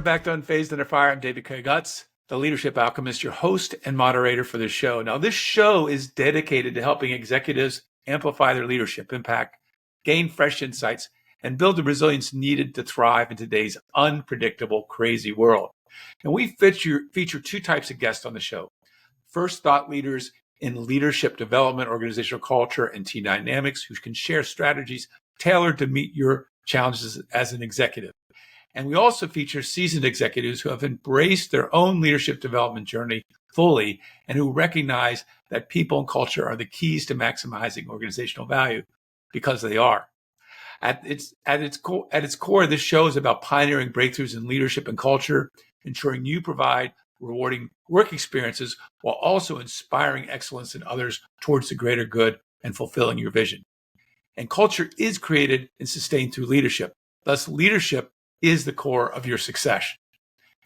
welcome back to Unfazed Under Fire. I'm David K. Gutz, the Leadership Alchemist, your host and moderator for this show. Now, this show is dedicated to helping executives amplify their leadership impact, gain fresh insights, and build the resilience needed to thrive in today's unpredictable, crazy world. And we feature two types of guests on the show. First, thought leaders in leadership development, organizational culture, and team dynamics who can share strategies tailored to meet your challenges as an executive. And we also feature seasoned executives who have embraced their own leadership development journey fully and who recognize that people and culture are the keys to maximizing organizational value, because they are. At its core, this show is about pioneering breakthroughs in leadership and culture, ensuring you provide rewarding work experiences while also inspiring excellence in others towards the greater good and fulfilling your vision. And culture is created and sustained through leadership. Thus, leadership is the core of your success.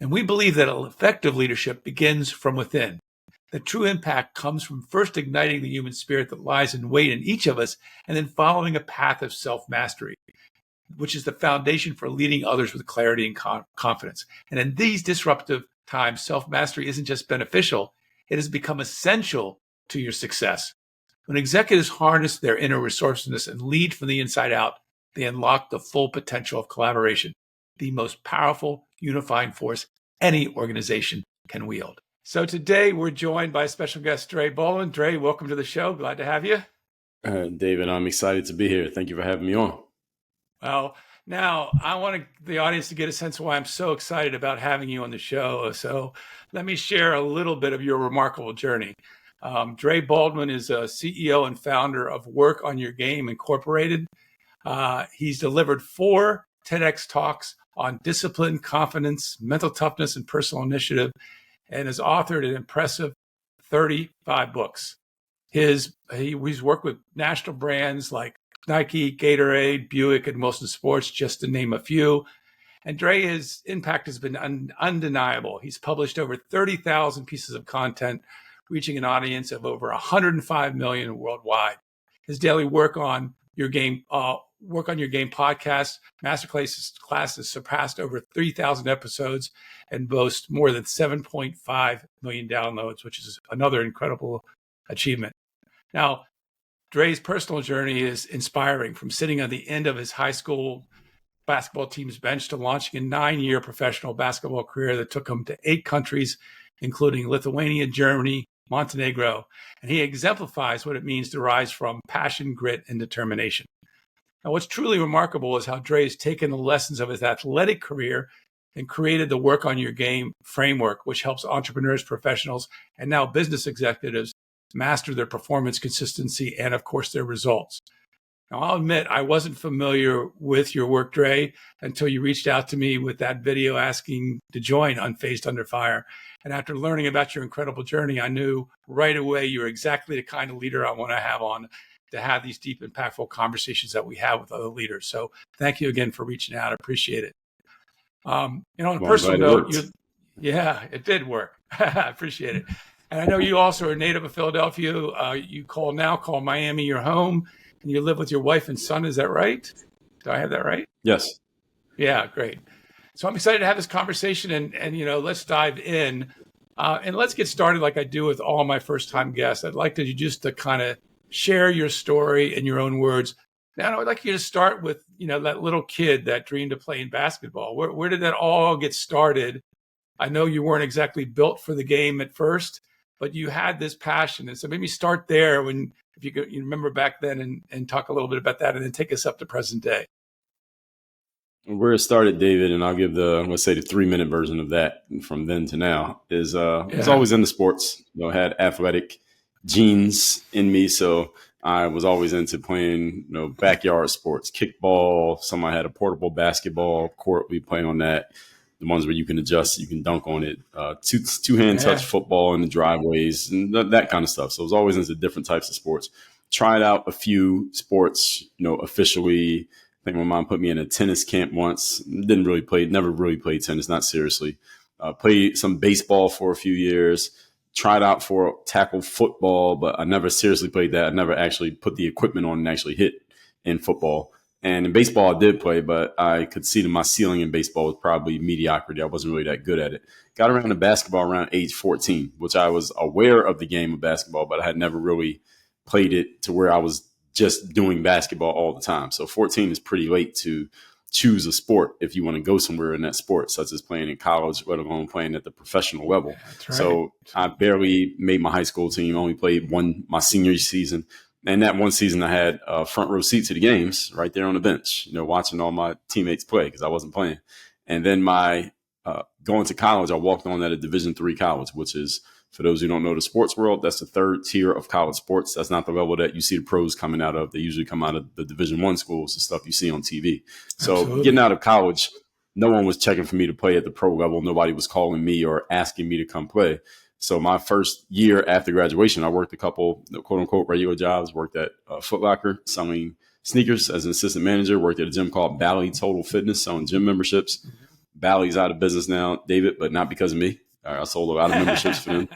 And we believe that effective leadership begins from within. The true impact comes from first igniting the human spirit that lies in wait in each of us, and then following a path of self-mastery, which is the foundation for leading others with clarity and confidence. And in these disruptive times, self-mastery isn't just beneficial, it has become essential to your success. When executives harness their inner resourcefulness and lead from the inside out, they unlock the full potential of collaboration, the most powerful unifying force any organization can wield. So today we're joined by special guest Dre Baldwin. Dre, welcome to the show. Glad to have you. David, I'm excited to be here. Thank you for having me on. Well, now I want the audience to get a sense of why I'm so excited about having you on the show. So let me share a little bit of your remarkable journey. Dre Baldwin is a CEO and founder of Work on Your Game Incorporated. He's delivered 4 TEDx talks on discipline, confidence, mental toughness, and personal initiative, and has authored an impressive 35 books. He's worked with national brands like Nike, Gatorade, Buick, and Wilson Sports, just to name a few. And Dre's impact has been undeniable. He's published over 30,000 pieces of content, reaching an audience of over 105 million worldwide. His daily Work on Your Game podcast, masterclasses surpassed over 3,000 episodes and boast more than 7.5 million downloads, which is another incredible achievement. Now, Dre's personal journey is inspiring, from sitting on the end of his high school basketball team's bench to launching a 9-year professional basketball career that took him to 8 countries, including Lithuania, Germany, Montenegro. And he exemplifies what it means to rise from passion, grit, and determination. Now, what's truly remarkable is how Dre has taken the lessons of his athletic career and created the Work on Your Game framework, which helps entrepreneurs, professionals, and now business executives master their performance, consistency, and of course, their results. Now, I'll admit I wasn't familiar with your work, Dre, until you reached out to me with that video asking to join Unfazed Under Fire. And after learning about your incredible journey, I knew right away you're exactly the kind of leader I want to have on to have these deep, impactful conversations that we have with other leaders. So thank you again for reaching out. I appreciate it. On a personal note, it did work. I appreciate it. And I know you also are a native of Philadelphia. You call Miami your home, and you live with your wife and son. Is that right? Do I have that right? Yes. Yeah, great. So I'm excited to have this conversation, and let's dive in. And let's get started like I do with all my first-time guests. I'd like you just to kind of share your story in your own words. Now, I'd like you to start with, that little kid that dreamed of playing basketball. Where did that all get started? I know you weren't exactly built for the game at first, but you had this passion. And so maybe start there if you remember back then and talk a little bit about that, and then take us up to present day. Where it started, David, and I'll give the 3-minute version of that from then to now, is I was always into sports. Had athletic genes in me. So I was always into playing, backyard sports, kickball. Somebody had a portable basketball court. We play on that. The ones where you can adjust, you can dunk on it. Two-hand touch football in the driveways and that kind of stuff. So I was always into different types of sports. Tried out a few sports, officially. I think my mom put me in a tennis camp once. Never really played tennis, not seriously. Played some baseball for a few years. Tried out for tackle football, but I never seriously played that. I never actually put the equipment on and actually hit in football. And in baseball, I did play, but I could see that my ceiling in baseball was probably mediocrity. I wasn't really that good at it. Got around to basketball around age 14, which I was aware of the game of basketball, but I had never really played it to where I was just doing basketball all the time. So 14 is pretty late to choose a sport if you want to go somewhere in that sport, such as playing in college, let alone playing at the professional level. That's right. So I barely made my high school team, only played my senior season. And that one season I had a front row seat to the games right there on the bench, watching all my teammates play because I wasn't playing. And then going to college, I walked on at a Division III college, which is, for those who don't know the sports world, that's the third tier of college sports. That's not the level that you see the pros coming out of. They usually come out of the Division I schools, the stuff you see on TV. So Absolutely. Getting out of college, no one was checking for me to play at the pro level. Nobody was calling me or asking me to come play. So my first year after graduation, I worked a couple quote unquote regular jobs, worked at Foot Locker selling sneakers as an assistant manager, worked at a gym called Bally Total Fitness selling gym memberships. Bally's out of business now, David, but not because of me. I sold a lot of memberships for them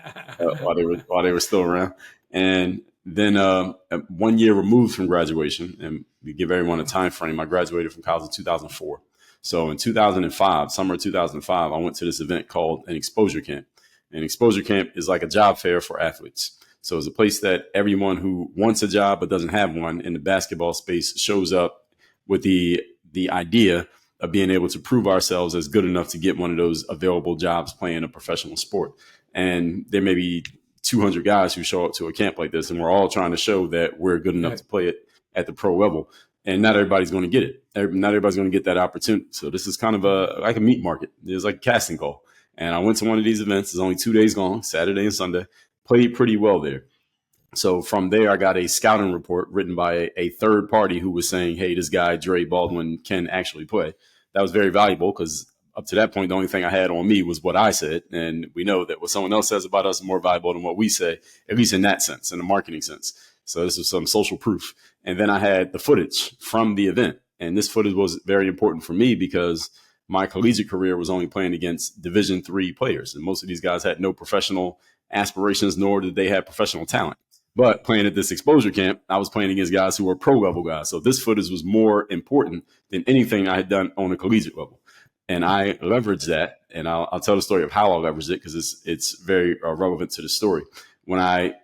while they were still around. And then 1 year removed from graduation, and we give everyone a time frame, I graduated from college in 2004. So in 2005, summer of 2005, I went to this event called an exposure camp. An exposure camp is like a job fair for athletes. So it's a place that everyone who wants a job but doesn't have one in the basketball space shows up with the idea of being able to prove ourselves as good enough to get one of those available jobs playing a professional sport. And there may be 200 guys who show up to a camp like this, and we're all trying to show that we're good enough to play it at the pro level. And not everybody's going to get it. Not everybody's going to get that opportunity. So this is kind of like a meat market. It's like a casting call. And I went to one of these events. It's only 2 days long, Saturday and Sunday. Played pretty well there. So from there, I got a scouting report written by a third party who was saying, hey, this guy, Dre Baldwin, can actually play. That was very valuable because up to that point, the only thing I had on me was what I said. And we know that what someone else says about us is more valuable than what we say, at least in that sense, in the marketing sense. So this was some social proof. And then I had the footage from the event. And this footage was very important for me because my collegiate career was only playing against Division III players. And most of these guys had no professional aspirations, nor did they have professional talent. But playing at this exposure camp, I was playing against guys who were pro level guys. So this footage was more important than anything I had done on a collegiate level. And I leveraged that. And I'll tell the story of how I leveraged it because it's very relevant to the story. When I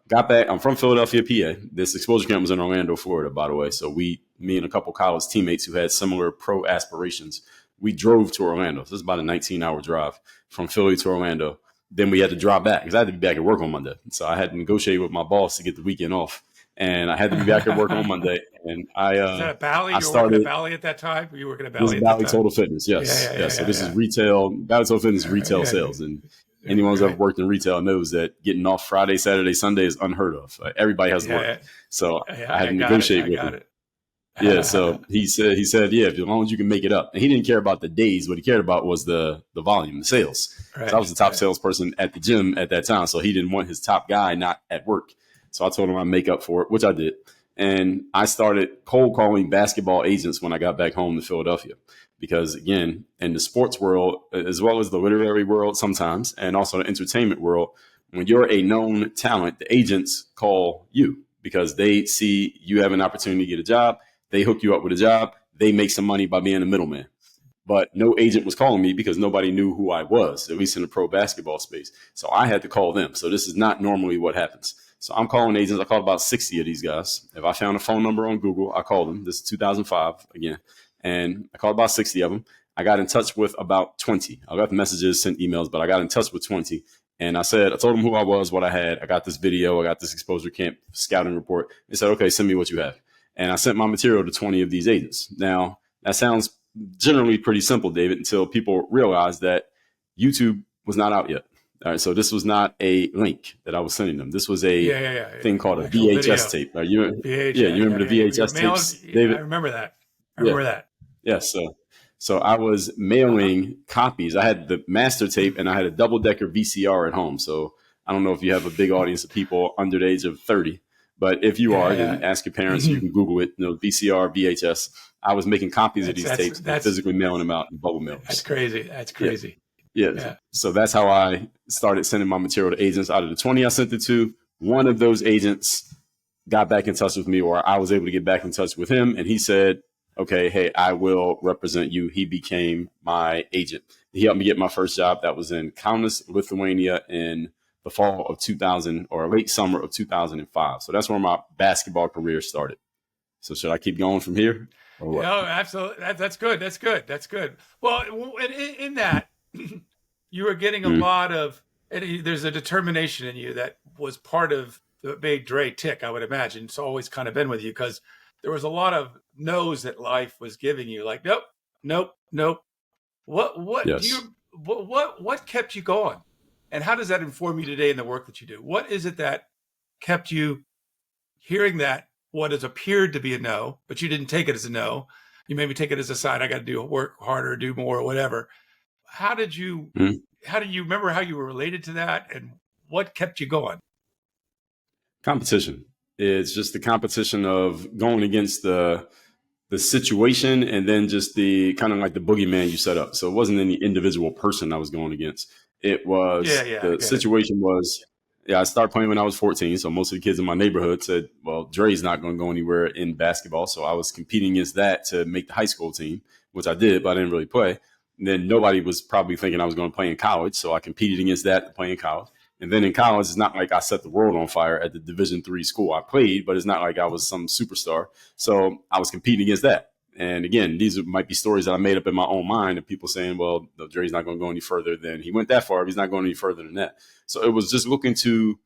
got back, I'm from Philadelphia, PA. This exposure camp was in Orlando, Florida, by the way. So me and a couple college teammates who had similar pro aspirations, we drove to Orlando. So this is about a 19-hour drive from Philly to Orlando. Then we had to drive back because I had to be back at work on Monday. So I had to negotiate with my boss to get the weekend off. And I had to be back at work on Monday. And I Is that a Bally? You were working at Bally at that time? Were you working at Bally? This is Bally Total Fitness, yes. So this is retail. Bally Total Fitness is retail sales. And anyone who's ever worked in retail knows that getting off Friday, Saturday, Sunday is unheard of. Everybody has to work. So I had to negotiate with him. Yeah, so he said, yeah, as long as you can make it up. And he didn't care about the days. What he cared about was the volume, the sales. Right, I was the top salesperson at the gym at that time, so he didn't want his top guy not at work. So I told him I'd make up for it, which I did. And I started cold calling basketball agents when I got back home to Philadelphia. Because, again, in the sports world, as well as the literary world sometimes, and also the entertainment world, when you're a known talent, the agents call you because they see you have an opportunity to get a job. They hook you up with a job. They make some money by being a middleman. But no agent was calling me because nobody knew who I was, at least in the pro basketball space. So I had to call them. So this is not normally what happens. So I'm calling agents. I called about 60 of these guys. If I found a phone number on Google, I called them. This is 2005 again. And I called about 60 of them. I got in touch with about 20. I left messages, sent emails, but I got in touch with 20. And I told them who I was, what I had. I got this video. I got this exposure camp scouting report. They said, okay, send me what you have. And I sent my material to 20 of these agents. Now, that sounds generally pretty simple, David, until people realized that YouTube was not out yet. All right, so this was not a link that I was sending them. This was a thing called a VHS tape. You remember the VHS tapes, David? I remember that. Yeah, so I was mailing copies. I had the master tape and I had a double-decker VCR at home. So I don't know if you have a big audience of people under the age of 30. But if you are, then ask your parents. You can Google it. VCR, VHS. I was making copies of these tapes and physically mailing them out in bubble mailers. That's crazy. Yeah. So that's how I started sending my material to agents. Out of the 20 I sent it to, one of those agents got back in touch with me, or I was able to get back in touch with him. And he said, okay, hey, I will represent you. He became my agent. He helped me get my first job. That was in Kaunas, Lithuania in the fall of 2000 or late summer of 2005. So that's where my basketball career started. So should I keep going from here or what? Yeah, absolutely. That's good. That's good. That's good. Well, in that, you were getting a lot of, and there's a determination in you that was part of that made Dre tick, I would imagine. It's always kind of been with you because there was a lot of no's that life was giving you, like, nope, nope, nope. What do Yes. you, what kept you going? And how does that inform you today in the work that you do? What is it that kept you hearing that what has appeared to be a no, but you didn't take it as a no? You maybe take it as a sign, I got to do work harder, do more, or whatever. How did you, Mhm. how do you remember how you were related to that and what kept you going? Competition. It's just the competition of going against the situation and then just the kind of like the boogeyman you set up. So it wasn't any individual person I was going against. It Yeah, was yeah, I the get it. situation was, yeah, I started playing when I was 14. So most of the kids in my neighborhood said, well, Dre's not going to go anywhere in basketball. So I was competing against that to make the high school team, which I did, but I didn't really play. And then nobody was probably thinking I was going to play in college. So I competed against that to play in college. And then in college, it's not like I set the world on fire at the Division III school I played, but it's not like I was some superstar. So I was competing against that. And again, these might be stories that I made up in my own mind of people saying, well, no, Dre's not going to go any further than he went that far. He's not going any further than that. So it was just looking to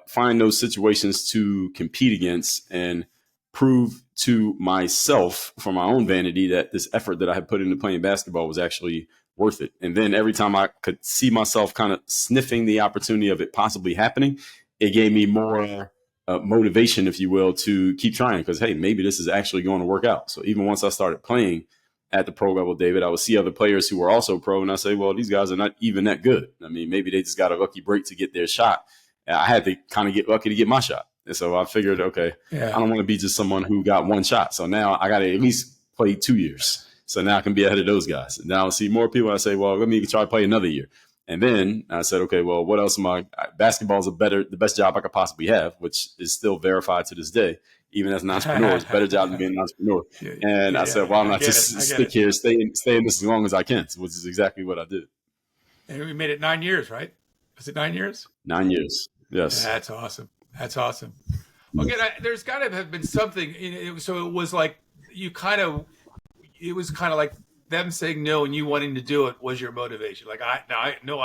find those situations to compete against and prove to myself for my own vanity that this effort that I had put into playing basketball was actually worth it. And then every time I could see myself kind of sniffing the opportunity of it possibly happening, it gave me more motivation, if you will, to keep trying because, hey, maybe this is actually going to work out. So even once I started playing at the pro level, David, I would see other players who were also pro and I say, well, these guys are not even that good. I mean, maybe they just got a lucky break to get their shot. And I had to kind of get lucky to get my shot. And so I figured, okay, I don't want to be just someone who got one shot. So now I got to at least play 2 years. So now I can be ahead of those guys. And now I'll see more people. I say, well, let me try to play another year. And then I said, okay, well, what else am I? Basketball is the best job I could possibly have, which is still verified to this day. Even as an entrepreneur, it's a better job than being an entrepreneur. And I said, well, I'm not just stick here, stay in this as long as I can, which is exactly what I did. And we made it 9 years, right? Was it 9 years? 9 years. Yes. That's awesome. That's awesome. Okay, there's got to have been something. So it was like it was kind of like them saying no and you wanting to do it was your motivation. Like I know.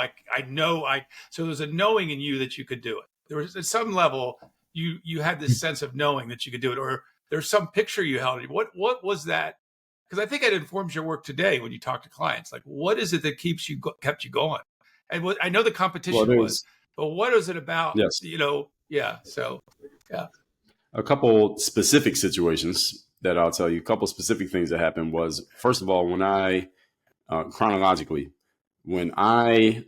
So there's a knowing in you that you could do it. There was at some level you had this sense of knowing that you could do it, or there's some picture you held. What was that? Because I think it informs your work today when you talk to clients. Like, what is it that kept you going? And what I know the competition was, but what is it about? Yes. Yeah. So, yeah. A couple specific situations that I'll tell you. A couple specific things that happened was, first of all, when I chronologically, when I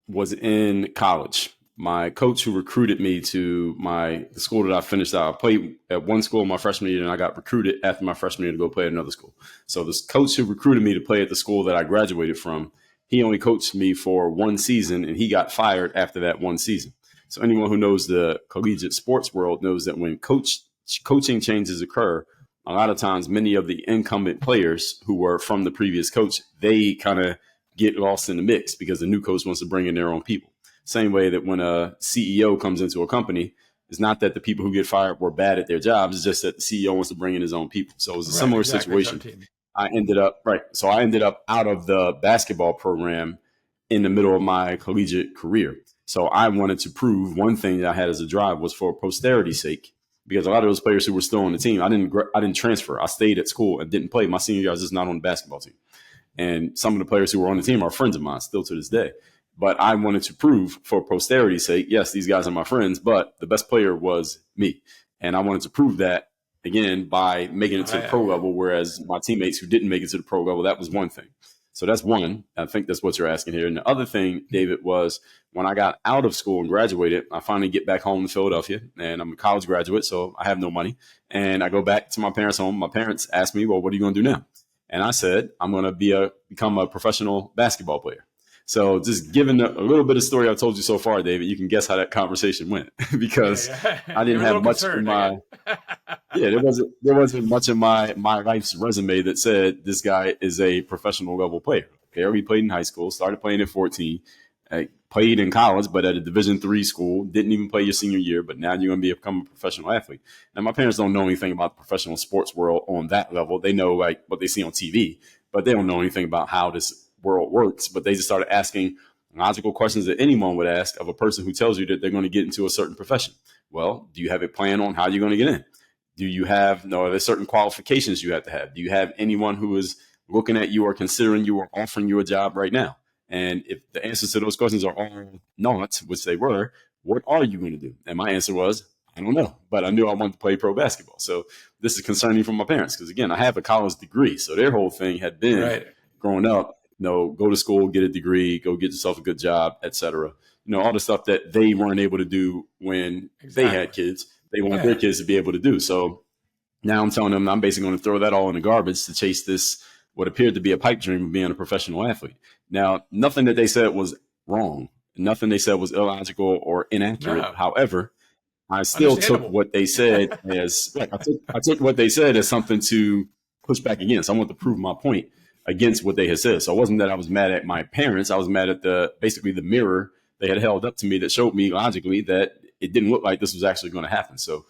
was in college, my coach who recruited me to the school that I finished out, I played at one school my freshman year, and I got recruited after my freshman year to go play at another school. So this coach who recruited me to play at the school that I graduated from, he only coached me for one season, and he got fired after that one season. So anyone who knows the collegiate sports world knows that when coaching changes occur, a lot of times many of the incumbent players who were from the previous coach, they kind of get lost in the mix because the new coach wants to bring in their own people. Same way that when a CEO comes into a company, it's not that the people who get fired were bad at their jobs. It's just that the CEO wants to bring in his own people. So it was a similar situation. I ended up out of the basketball program in the middle of my collegiate career. So I wanted to prove one thing that I had as a drive was for posterity's sake, because a lot of those players who were still on the team, I didn't transfer. I stayed at school and didn't play. My senior year, I was just not on the basketball team. And some of the players who were on the team are friends of mine still to this day. But I wanted to prove for posterity's sake, yes, these guys are my friends, but the best player was me. And I wanted to prove that, again, by making it to the pro level, whereas my teammates who didn't make it to the pro level, that was one thing. So that's one. I think that's what you're asking here. And the other thing, David, was when I got out of school and graduated, I finally get back home to Philadelphia, and I'm a college graduate, so I have no money. And I go back to my parents' home. My parents asked me, well, what are you going to do now? And I said, I'm going to become a professional basketball player. So just given a little bit of story I've told you so far, David, you can guess how that conversation went because I didn't have much in my there wasn't much in my life's resume that said this guy is a professional level player. Barely played in high school, started playing at 14, played in college, but at a Division III school, didn't even play your senior year, but now you're going to become a professional athlete. Now, my parents don't know anything about the professional sports world on that level. They know like what they see on TV, but they don't know anything about how this world works. But they just started asking logical questions that anyone would ask of a person who tells you that they're going to get into a certain profession. Well, do you have a plan on how you're going to get in? Do you have, are there certain qualifications you have to have? Do you have anyone who is looking at you or considering you or offering you a job right now? And if the answers to those questions are all not, which they were, what are you going to do? And my answer was, I don't know, but I knew I wanted to play pro basketball. So this is concerning for my parents because, again, I have a college degree. So their whole thing had been growing up, go to school, get a degree, go get yourself a good job, et cetera. All the stuff that they weren't able to do when they had kids, they want their kids to be able to do. So now I'm telling them I'm basically going to throw that all in the garbage to chase this, what appeared to be a pipe dream of being a professional athlete. Now, nothing that they said was wrong. Nothing they said was illogical or inaccurate. No. However, I still took what they said as I took what they said as something to push back against. I want to prove my point against what they had said. So it wasn't that I was mad at my parents. I was mad at basically the mirror they had held up to me that showed me logically that it didn't look like this was actually going to happen. So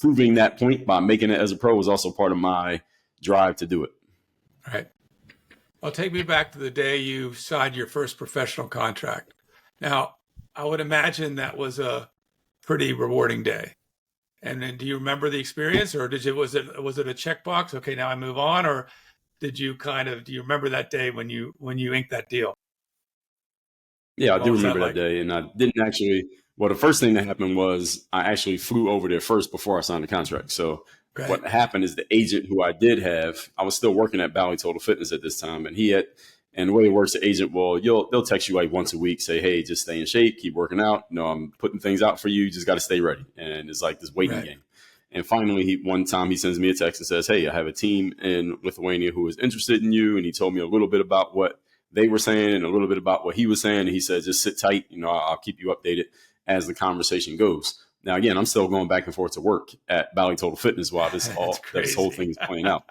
proving that point by making it as a pro was also part of my drive to do it. All right. Well, take me back to the day you signed your first professional contract. Now, I would imagine that was a pretty rewarding day. And then do you remember the experience, or was it a checkbox? Okay, now I move on, or do you remember that day when you inked that deal? Yeah, I do remember that day, and I didn't actually. Well, the first thing that happened was I actually flew over there first before I signed the contract. So what happened is the agent who I did have, I was still working at Bally Total Fitness at this time, and the way it works, the agent they'll text you like once a week, say, hey, just stay in shape, keep working out. I'm putting things out for you. You just got to stay ready. And it's like this waiting game. And finally, one time he sends me a text and says, hey, I have a team in Lithuania who is interested in you. And he told me a little bit about what they were saying and a little bit about what he was saying. And he said, just sit tight. I'll keep you updated as the conversation goes. Now, again, I'm still going back and forth to work at Bally Total Fitness while this whole thing is playing out.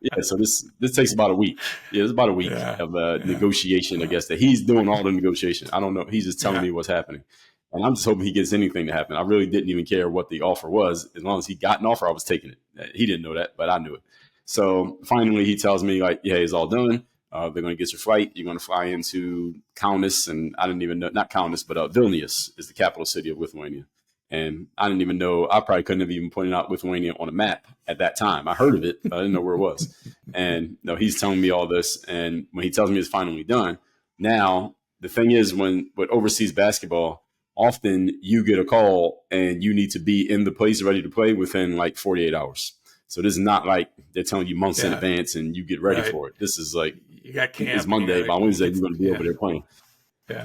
Yeah, so this takes about a week. Yeah, it's about a week of negotiation, I guess, that he's doing all the negotiation. I don't know. He's just telling me what's happening. And I'm just hoping he gets anything to happen. I really didn't even care what the offer was. As long as he got an offer, I was taking it. He didn't know that, but I knew it. So finally, he tells me, like, yeah, it's all done. They're going to get your flight. You're going to fly into Kaunas, and I didn't even know, not Kaunas, but Vilnius is the capital city of Lithuania. And I didn't even know, I probably couldn't have even pointed out Lithuania on a map at that time. I heard of it, but I didn't know where it was. And he's telling me all this. And when he tells me it's finally done, now the thing is, with overseas basketball, often you get a call and you need to be in the place ready to play within like 48 hours. So this is not like they're telling you months in advance and you get ready for it. This is like, you got camp, it's Monday. By Wednesday, you're going to be over there playing.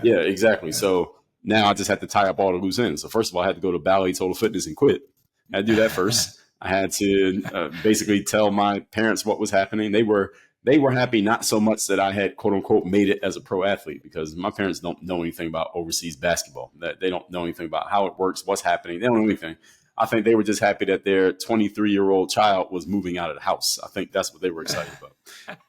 Yeah, exactly. Yeah. So now I just had to tie up all the loose ends. So first of all, I had to go to Bally Total Fitness and quit. I had to do that first. I had to basically tell my parents what was happening. They were happy, not so much that I had, quote unquote, made it as a pro athlete, because my parents don't know anything about overseas basketball. That they don't know anything about how it works, what's happening. They don't know anything. I think they were just happy that their 23-year-old child was moving out of the house. I think that's what they were excited about.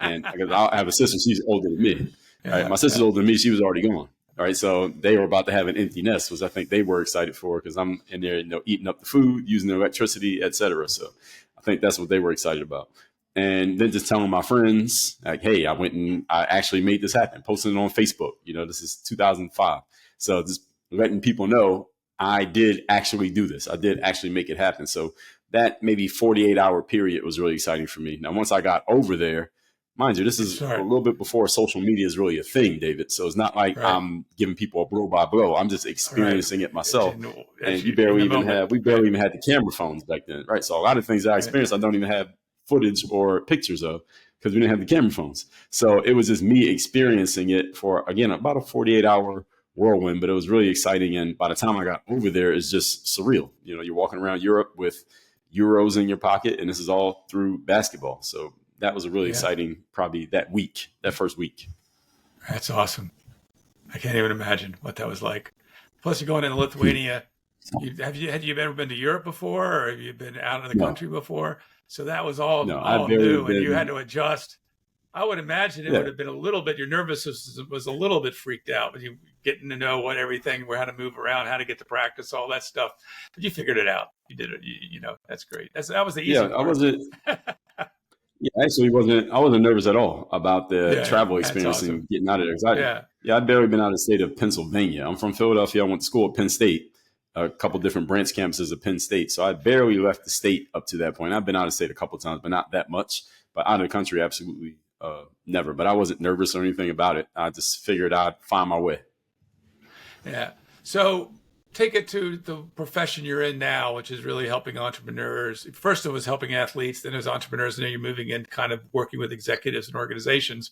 And because I have a sister, she's older than me. Right? My sister's older than me. She was already gone. All right. So they were about to have an empty nest, which I think they were excited for, because I'm in there, eating up the food, using the electricity, et cetera. So I think that's what they were excited about. And then just telling my friends, like, hey, I went and I actually made this happen, posting it on Facebook. This is 2005. So just letting people know I did actually do this. I did actually make it happen. So that maybe 48-hour period was really exciting for me. Now, once I got over there, mind you, this is a little bit before social media is really a thing, David. So it's not like I'm giving people a blow by blow. I'm just experiencing it myself. And we barely even had the camera phones back then, right? So a lot of things that I experienced, I don't even have footage or pictures of, because we didn't have the camera phones. So it was just me experiencing it for, again, about a 48-hour whirlwind, but it was really exciting. And by the time I got over there, it's just surreal. You're walking around Europe with euros in your pocket, and this is all through basketball. So that was a really exciting, probably that first week. That's awesome. I can't even imagine what that was like. Plus, you're going into Lithuania. Had you ever been to Europe before, or have you been out of the No, country before? So that was no, I've all barely new, and you had been. to adjust. I would imagine it would Yeah, have been a little bit. Your nervous system was a little bit freaked out, but you getting to know what everything, where how to move around, how to get to practice, all that stuff. But you figured it out. You did it. You know, that's great. That was the yeah. easy I part. wasn't. Yeah, actually, wasn't. I wasn't nervous at all about the Yeah, travel that's experience awesome. and getting out of there. 'Cause Yeah, yeah, I'd barely been out of the state of Pennsylvania. I'm from Philadelphia. I went to school at Penn State, a couple different branch campuses of Penn State. So I barely left the state up to that point. I've been out of state a couple of times, but not that much. But out of the country, absolutely never. But I wasn't nervous or anything about it. I just figured I'd find my way. yeah. So take it to the profession you're in now, which is really helping entrepreneurs. First, it was helping athletes, then it was entrepreneurs, and now you're moving in, kind of working with executives and organizations.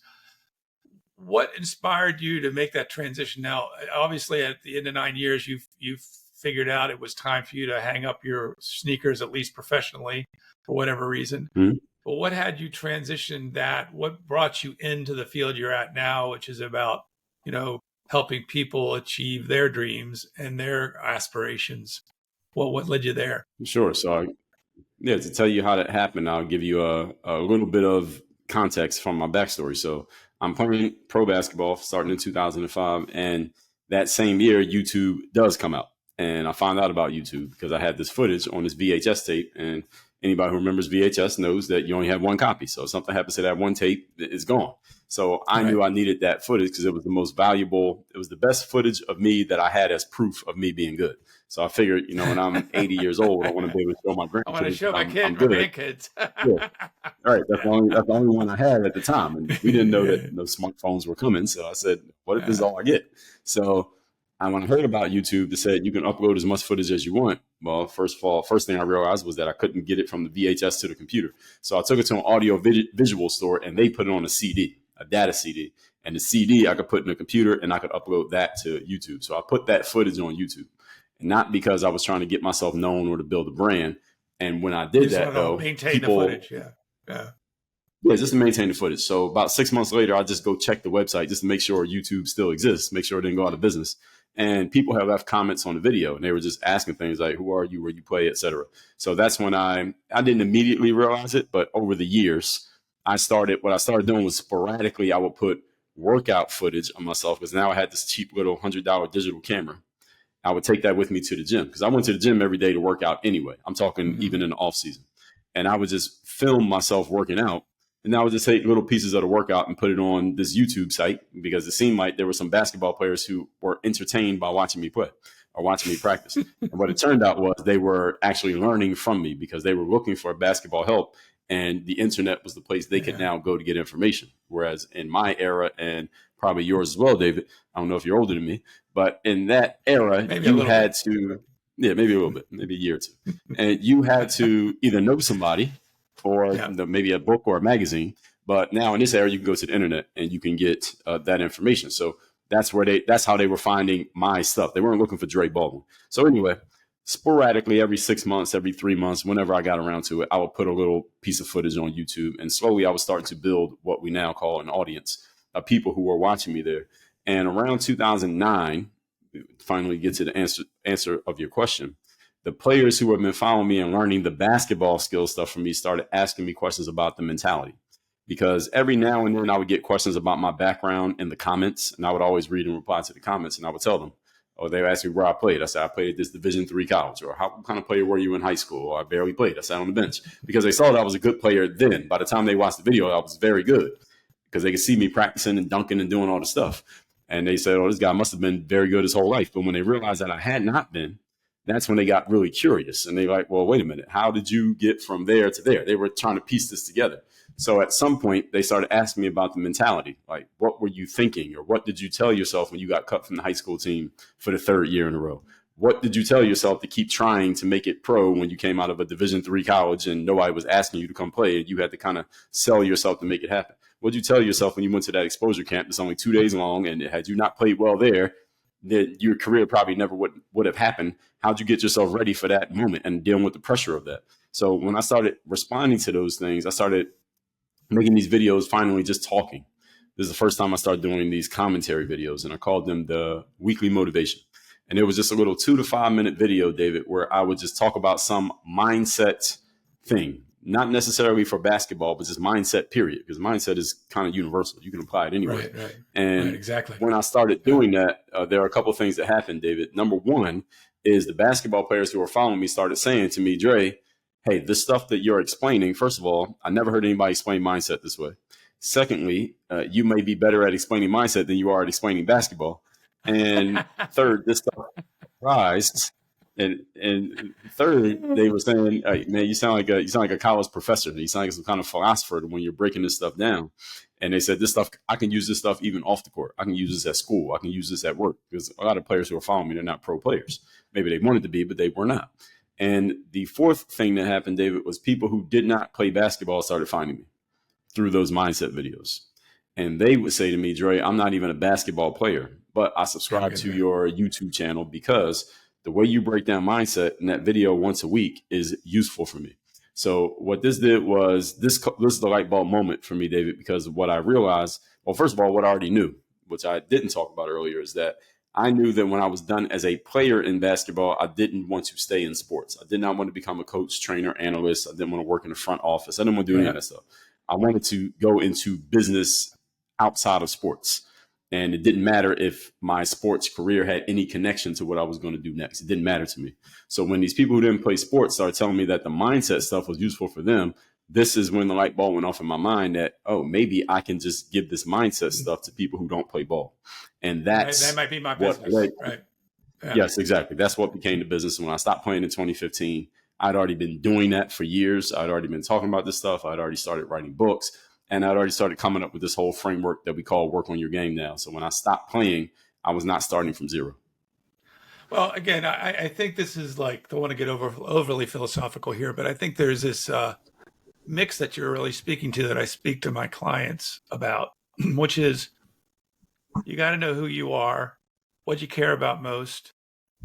What inspired you to make that transition? Now, obviously, at the end of 9 years, you've figured out it was time for you to hang up your sneakers, at least professionally, for whatever reason. Mhm. But what had you transition that? What brought you into the field you're at now, which is about, you know, helping people achieve their dreams and their aspirations? What led you there? Sure. So yeah, to tell you how that happened, I'll give you a little bit of context from my backstory. So I'm playing pro basketball starting in 2005. And that same year, YouTube does come out. And I found out about YouTube because I had this footage on this VHS tape. And anybody who remembers VHS knows that you only have one copy. So if something happens to that one tape, it's gone. So I Right. knew I needed that footage because it was the most valuable. It was the best footage of me that I had as proof of me being good. So I figured, when I'm 80 years old, I want to be able to show my I want to grandkids show that my I'm my good. grandkids. Yeah. All right. That's the only one I had at the time. And we didn't know that no smartphones were coming. So I said, what if this is all I get? So when I heard about YouTube, they said you can upload as much footage as you want. Well, first of all, first thing I realized was that I couldn't get it from the VHS to the computer. So I took it to an audio visual store and they put it on a CD, a data CD. And the CD I could put in the computer and I could upload that to YouTube. So I put that footage on YouTube. And not because I was trying to get myself known or to build a brand. And when I You did just that, want to though, maintain the people, footage. Yeah. Yeah. yeah, just to maintain the footage. So about 6 months later, I just go check the website just to make sure YouTube still exists, make sure it didn't go out of business. And people have left comments on the video, and they were just asking things like, "Who are you? Where you play, etc." So that's when I didn't immediately realize it, but over the years, what I started doing was sporadically I would put workout footage on myself because now I had this cheap little $100 digital camera. I would take that with me to the gym because I went to the gym every day to work out anyway. I'm talking Mm-hmm. even in the off season. And I would just film myself working out. And I would just take little pieces of the workout and put it on this YouTube site because it seemed like there were some basketball players who were entertained by watching me play or watching me practice. And what it turned out was they were actually learning from me because they were looking for basketball help. And the internet was the place they could now go to get information. Whereas in my era, and probably yours as well, David, I don't know if you're older than me, but in that era, Maybe a you little had bit. to, yeah, maybe a little bit, maybe a year or two. And you had to either know somebody or Yeah. maybe a book or a magazine. But now in this era, you can go to the internet and you can get that information. So that's how they were finding my stuff. They weren't looking for Dre Baldwin. So anyway, sporadically every 6 months, every 3 months, whenever I got around to it, I would put a little piece of footage on YouTube. And slowly I was starting to build what we now call an audience of people who were watching me there. And around 2009, finally get to the answer of your question. The players who have been following me and learning the basketball skill stuff from me started asking me questions about the mentality. Because every now and then I would get questions about my background in the comments, and I would always read and reply to the comments, and I would tell them, or they would ask me where I played. I said, I played at this Division III college. Or what kind of player were you in high school? Or I barely played. I sat on the bench. Because they saw that I was a good player then. By the time they watched the video, I was very good. Because they could see me practicing and dunking and doing all the stuff. And they said, oh, this guy must have been very good his whole life. But when they realized that I had not been, that's when they got really curious. And they like, well, wait a minute. How did you get from there to there? They were trying to piece this together. So at some point, they started asking me about the mentality. Like, what were you thinking? Or what did you tell yourself when you got cut from the high school team for the third year in a row? What did you tell yourself to keep trying to make it pro when you came out of a Division III college and nobody was asking you to come play? And you had to kind of sell yourself to make it happen. What did you tell yourself when you went to that exposure camp that's only 2 days long? And had you not played well there, that your career probably never would have happened. How'd you get yourself ready for that moment and dealing with the pressure of that? So when I started responding to those things, I started making these videos, finally just talking. This is the first time I started doing these commentary videos, and I called them the weekly motivation. And it was just a little 2 to 5 minute video, David, where I would just talk about some mindset thing, not necessarily for basketball, but just mindset, period. Because mindset is kind of universal. You can apply it anywhere. Right. And exactly. When I started doing that, there are a couple of things that happened, David. Number one is the basketball players who were following me started saying to me, Dre, hey, this stuff that you're explaining, first of all, I never heard anybody explain mindset this way. Secondly, you may be better at explaining mindset than you are at explaining basketball. And third, this stuff surprised. And third, they were saying, hey, man, you sound like a college professor. You sound like some kind of philosopher when you're breaking this stuff down. And they said, this stuff, I can use this stuff even off the court. I can use this at school. I can use this at work. Because a lot of players who are following me, they're not pro players. Maybe they wanted to be, but they were not. And the fourth thing that happened, David, was people who did not play basketball started finding me through those mindset videos. And they would say to me, Dre, I'm not even a basketball player, but I subscribe to your YouTube channel because the way you break down mindset in that video once a week is useful for me. So what this did was this is the light bulb moment for me, David, because what I realized, well, first of all, what I already knew, which I didn't talk about earlier, is that I knew that when I was done as a player in basketball, I didn't want to stay in sports. I did not want to become a coach, trainer, analyst. I didn't want to work in the front office. I didn't want to do any of that stuff. I wanted to go into business outside of sports. And it didn't matter if my sports career had any connection to what I was going to do next. It didn't matter to me. So when these people who didn't play sports started telling me that the mindset stuff was useful for them, this is when the light bulb went off in my mind that, oh, maybe I can just give this mindset stuff to people who don't play ball. And that might be my business. Right. Yeah. Yes, exactly. That's what became the business. When I stopped playing in 2015, I'd already been doing that for years. I'd already been talking about this stuff. I'd already started writing books. And I'd already started coming up with this whole framework that we call work on your game now. So when I stopped playing, I was not starting from zero. Well, again, I think this is like, don't want to get overly philosophical here, but I think there's this mix that you're really speaking to that I speak to my clients about, which is you got to know who you are, what you care about most,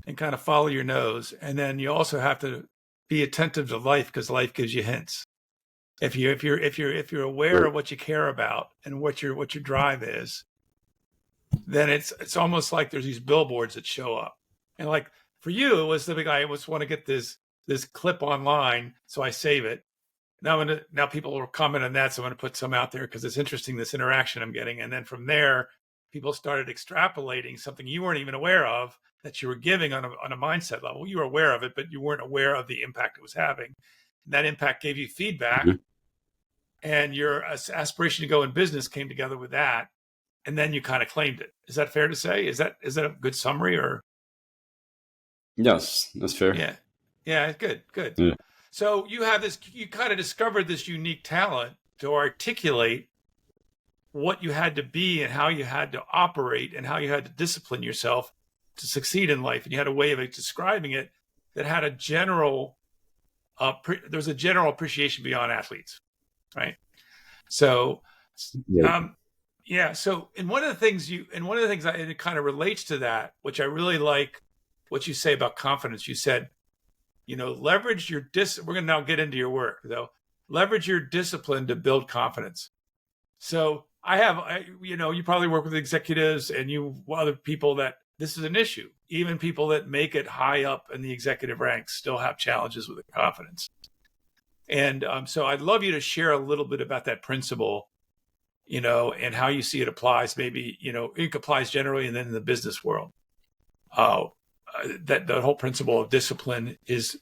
and kind of follow your nose. And then you also have to be attentive to life because life gives you hints. If you're aware of what you care about and what your drive is, then it's almost like there's these billboards that show up. And like for you, it was the big I just want to get this clip online, so I save it. Now people will comment on that, so I'm going to put some out there because it's interesting, this interaction I'm getting. And then from there, people started extrapolating something you weren't even aware of that you were giving on a mindset level. You were aware of it, but you weren't aware of the impact it was having. And that impact gave you feedback. Mm-hmm. And your aspiration to go in business came together with that, and then you kind of claimed it. Is that fair to say? Is that a good summary? Or yes, that's fair. Yeah, good. Yeah. So you kind of discovered this unique talent to articulate what you had to be and how you had to operate and how you had to discipline yourself to succeed in life. And you had a way of describing it that had a general, there's a general appreciation beyond athletes. Right. So, So, and one of the things it kind of relates to that, which I really like what you say about confidence. You said, leverage your we're going to now get into your work though. Leverage your discipline to build confidence. So you probably work with executives and other people that this is an issue. Even people that make it high up in the executive ranks still have challenges with their confidence. And so I'd love you to share a little bit about that principle, and how you see it applies, maybe, it applies generally and then in the business world. That the whole principle of discipline is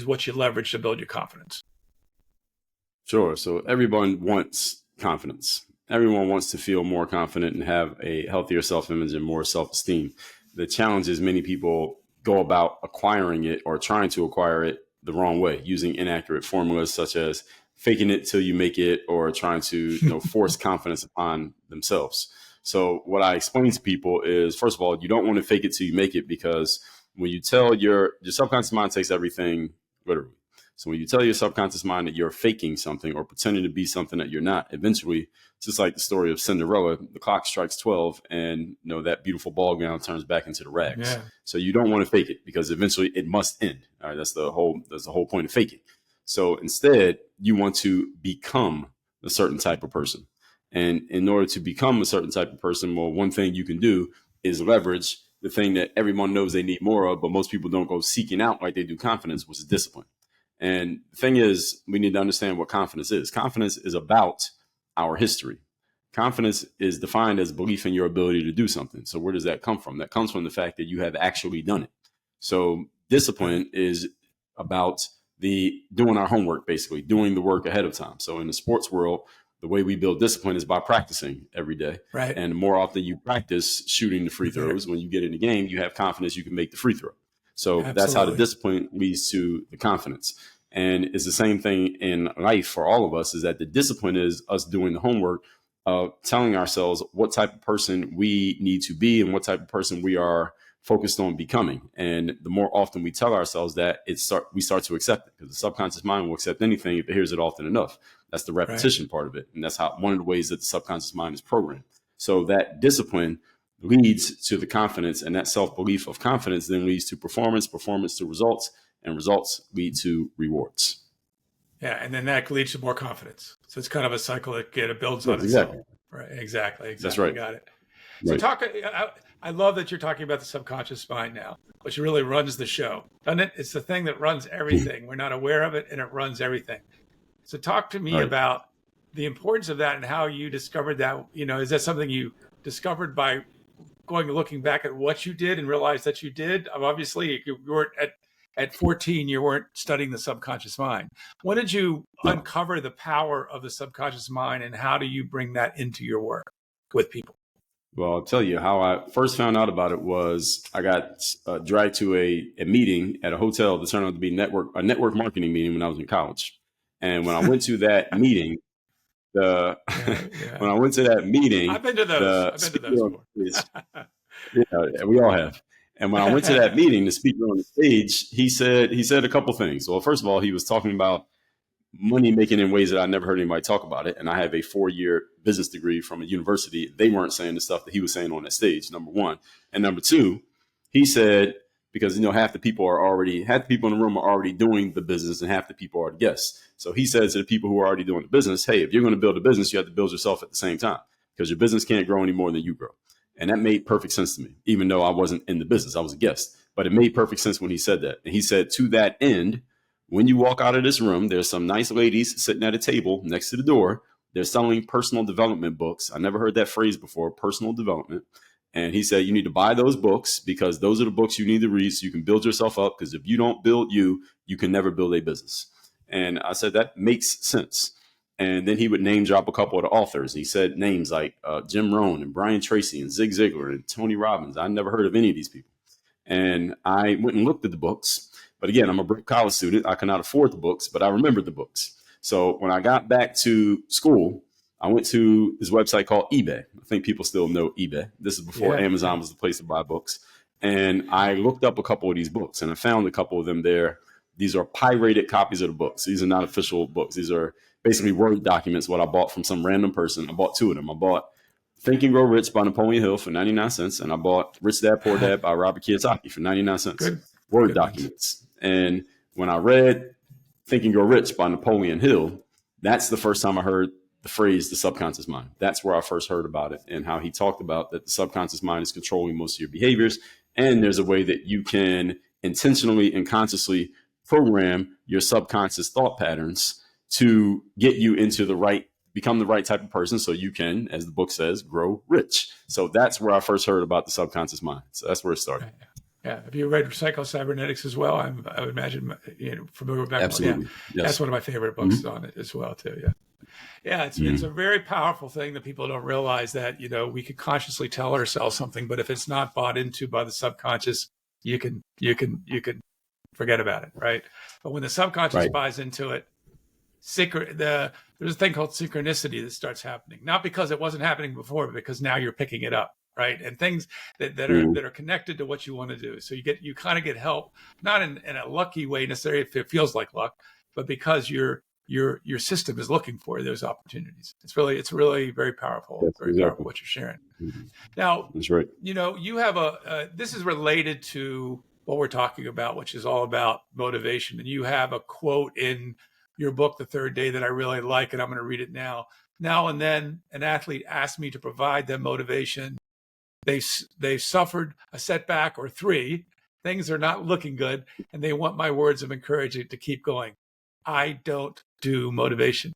what you leverage to build your confidence. Sure. So everyone wants confidence. Everyone wants to feel more confident and have a healthier self-image and more self-esteem. The challenge is many people go about acquiring it or trying to acquire it the wrong way, using inaccurate formulas such as faking it till you make it or trying to force confidence upon themselves. So what I explain to people is, first of all, you don't want to fake it till you make it, because when you tell your subconscious mind takes everything literally. So when you tell your subconscious mind that you're faking something or pretending to be something that you're not, eventually, it's just like the story of Cinderella, the clock strikes 12 and that beautiful ball gown turns back into the rags. Yeah. So you don't want to fake it because eventually it must end. All right, that's the whole point of faking. So instead, you want to become a certain type of person. And in order to become a certain type of person, well, one thing you can do is leverage the thing that everyone knows they need more of, but most people don't go seeking out like they do confidence, which is discipline. And the thing is, we need to understand what confidence is. Confidence is about our history. Confidence is defined as belief in your ability to do something. So where does that come from? That comes from the fact that you have actually done it. So discipline is about doing our homework, basically doing the work ahead of time. So in the sports world, the way we build discipline is by practicing every day. Right. And the more often you practice shooting the free throws, when you get in the game, you have confidence you can make the free throw. So that's how the discipline leads to the confidence. And it's the same thing in life for all of us, is that the discipline is us doing the homework, telling ourselves what type of person we need to be and what type of person we are focused on becoming. And the more often we tell ourselves that, we start to accept it, because the subconscious mind will accept anything if it hears it often enough. That's the repetition part of it. And that's one of the ways that the subconscious mind is programmed. So that discipline leads to the confidence, and that self-belief of confidence then leads to performance to results, and results lead to rewards. Yeah, and then that leads to more confidence. So it's kind of a cycle that builds on itself. Right. Exactly. That's right. Got it. So I love that you're talking about the subconscious mind now, which really runs the show, doesn't it? It's the thing that runs everything. We're not aware of it, and it runs everything. So talk to me about the importance of that and how you discovered that. Is that something you discovered by looking back at what you did and realized that you did? Obviously, you weren't at 14, you weren't studying the subconscious mind. When did you uncover the power of the subconscious mind, and how do you bring that into your work with people? Well, I'll tell you how I first found out about it was I got dragged to a meeting at a hotel that turned out to be a network marketing meeting when I was in college. And when I went to that meeting, when I went to that meeting, I've been to those. We all have. And when I went to that meeting, the speaker on the stage, he said a couple things. Well, first of all, he was talking about money making in ways that I never heard anybody talk about it. And I have a 4-year business degree from a university. They weren't saying the stuff that he was saying on that stage, number one. And number two, he said, because half the people in the room are already doing the business, and half the people are the guests. So he says to the people who are already doing the business, hey, if you're going to build a business, you have to build yourself at the same time, because your business can't grow any more than you grow. And that made perfect sense to me, even though I wasn't in the business. I was a guest, but it made perfect sense when he said that. And he said, to that end, when you walk out of this room, there's some nice ladies sitting at a table next to the door. They're selling personal development books. I never heard that phrase before, personal development. And he said, you need to buy those books, because those are the books you need to read so you can build yourself up. Because if you don't build you can never build a business. And I said, that makes sense. And then he would name drop a couple of the authors. He said names like Jim Rohn and Brian Tracy and Zig Ziglar and Tony Robbins. I never heard of any of these people. And I went and looked at the books. But again, I'm a college student. I cannot afford the books, but I remembered the books. So when I got back to school, I went to this website called eBay. I think people still know eBay. This is before Amazon was the place to buy books. And I looked up a couple of these books, and I found a couple of them there. These are pirated copies of the books. These are not official books. These are basically Word documents, what I bought from some random person. I bought 2 of them. I bought Think and Grow Rich by Napoleon Hill for 99 cents. And I bought Rich Dad, Poor Dad by Robert Kiyosaki for 99 cents. Word documents. And when I read Think and Grow Rich by Napoleon Hill, that's the first time I heard the phrase, the subconscious mind. That's where I first heard about it, and how he talked about that the subconscious mind is controlling most of your behaviors. And there's a way that you can intentionally and consciously program your subconscious thought patterns to get you become the right type of person, so you can, as the book says, grow rich. So that's where I first heard about the subconscious mind. So that's where it started. Yeah. Have you read Psycho-Cybernetics as well? I would imagine, familiar with that. Absolutely. Yeah. Yes. That's one of my favorite books on it as well, too. Yeah. Yeah. It's a very powerful thing that people don't realize, that, we could consciously tell ourselves something, but if it's not bought into by the subconscious, you can forget about it. Right. But when the subconscious buys into it, there's a thing called synchronicity that starts happening, not because it wasn't happening before, but because now you're picking it up. Right. And things that are connected to what you want to do. So you kind of get help, not in a lucky way necessarily, if it feels like luck, but because your system is looking for those opportunities. It's really very powerful. Powerful what you're sharing. Now, that's right. You have this is related to what we're talking about, which is all about motivation. And you have a quote in your book, The Third Day, that I really like, and I'm going to read it now. now and then an athlete asks me to provide them motivation. They've suffered a setback or three. Things are not looking good, and they want my words of encouragement to keep going. I don't do motivation.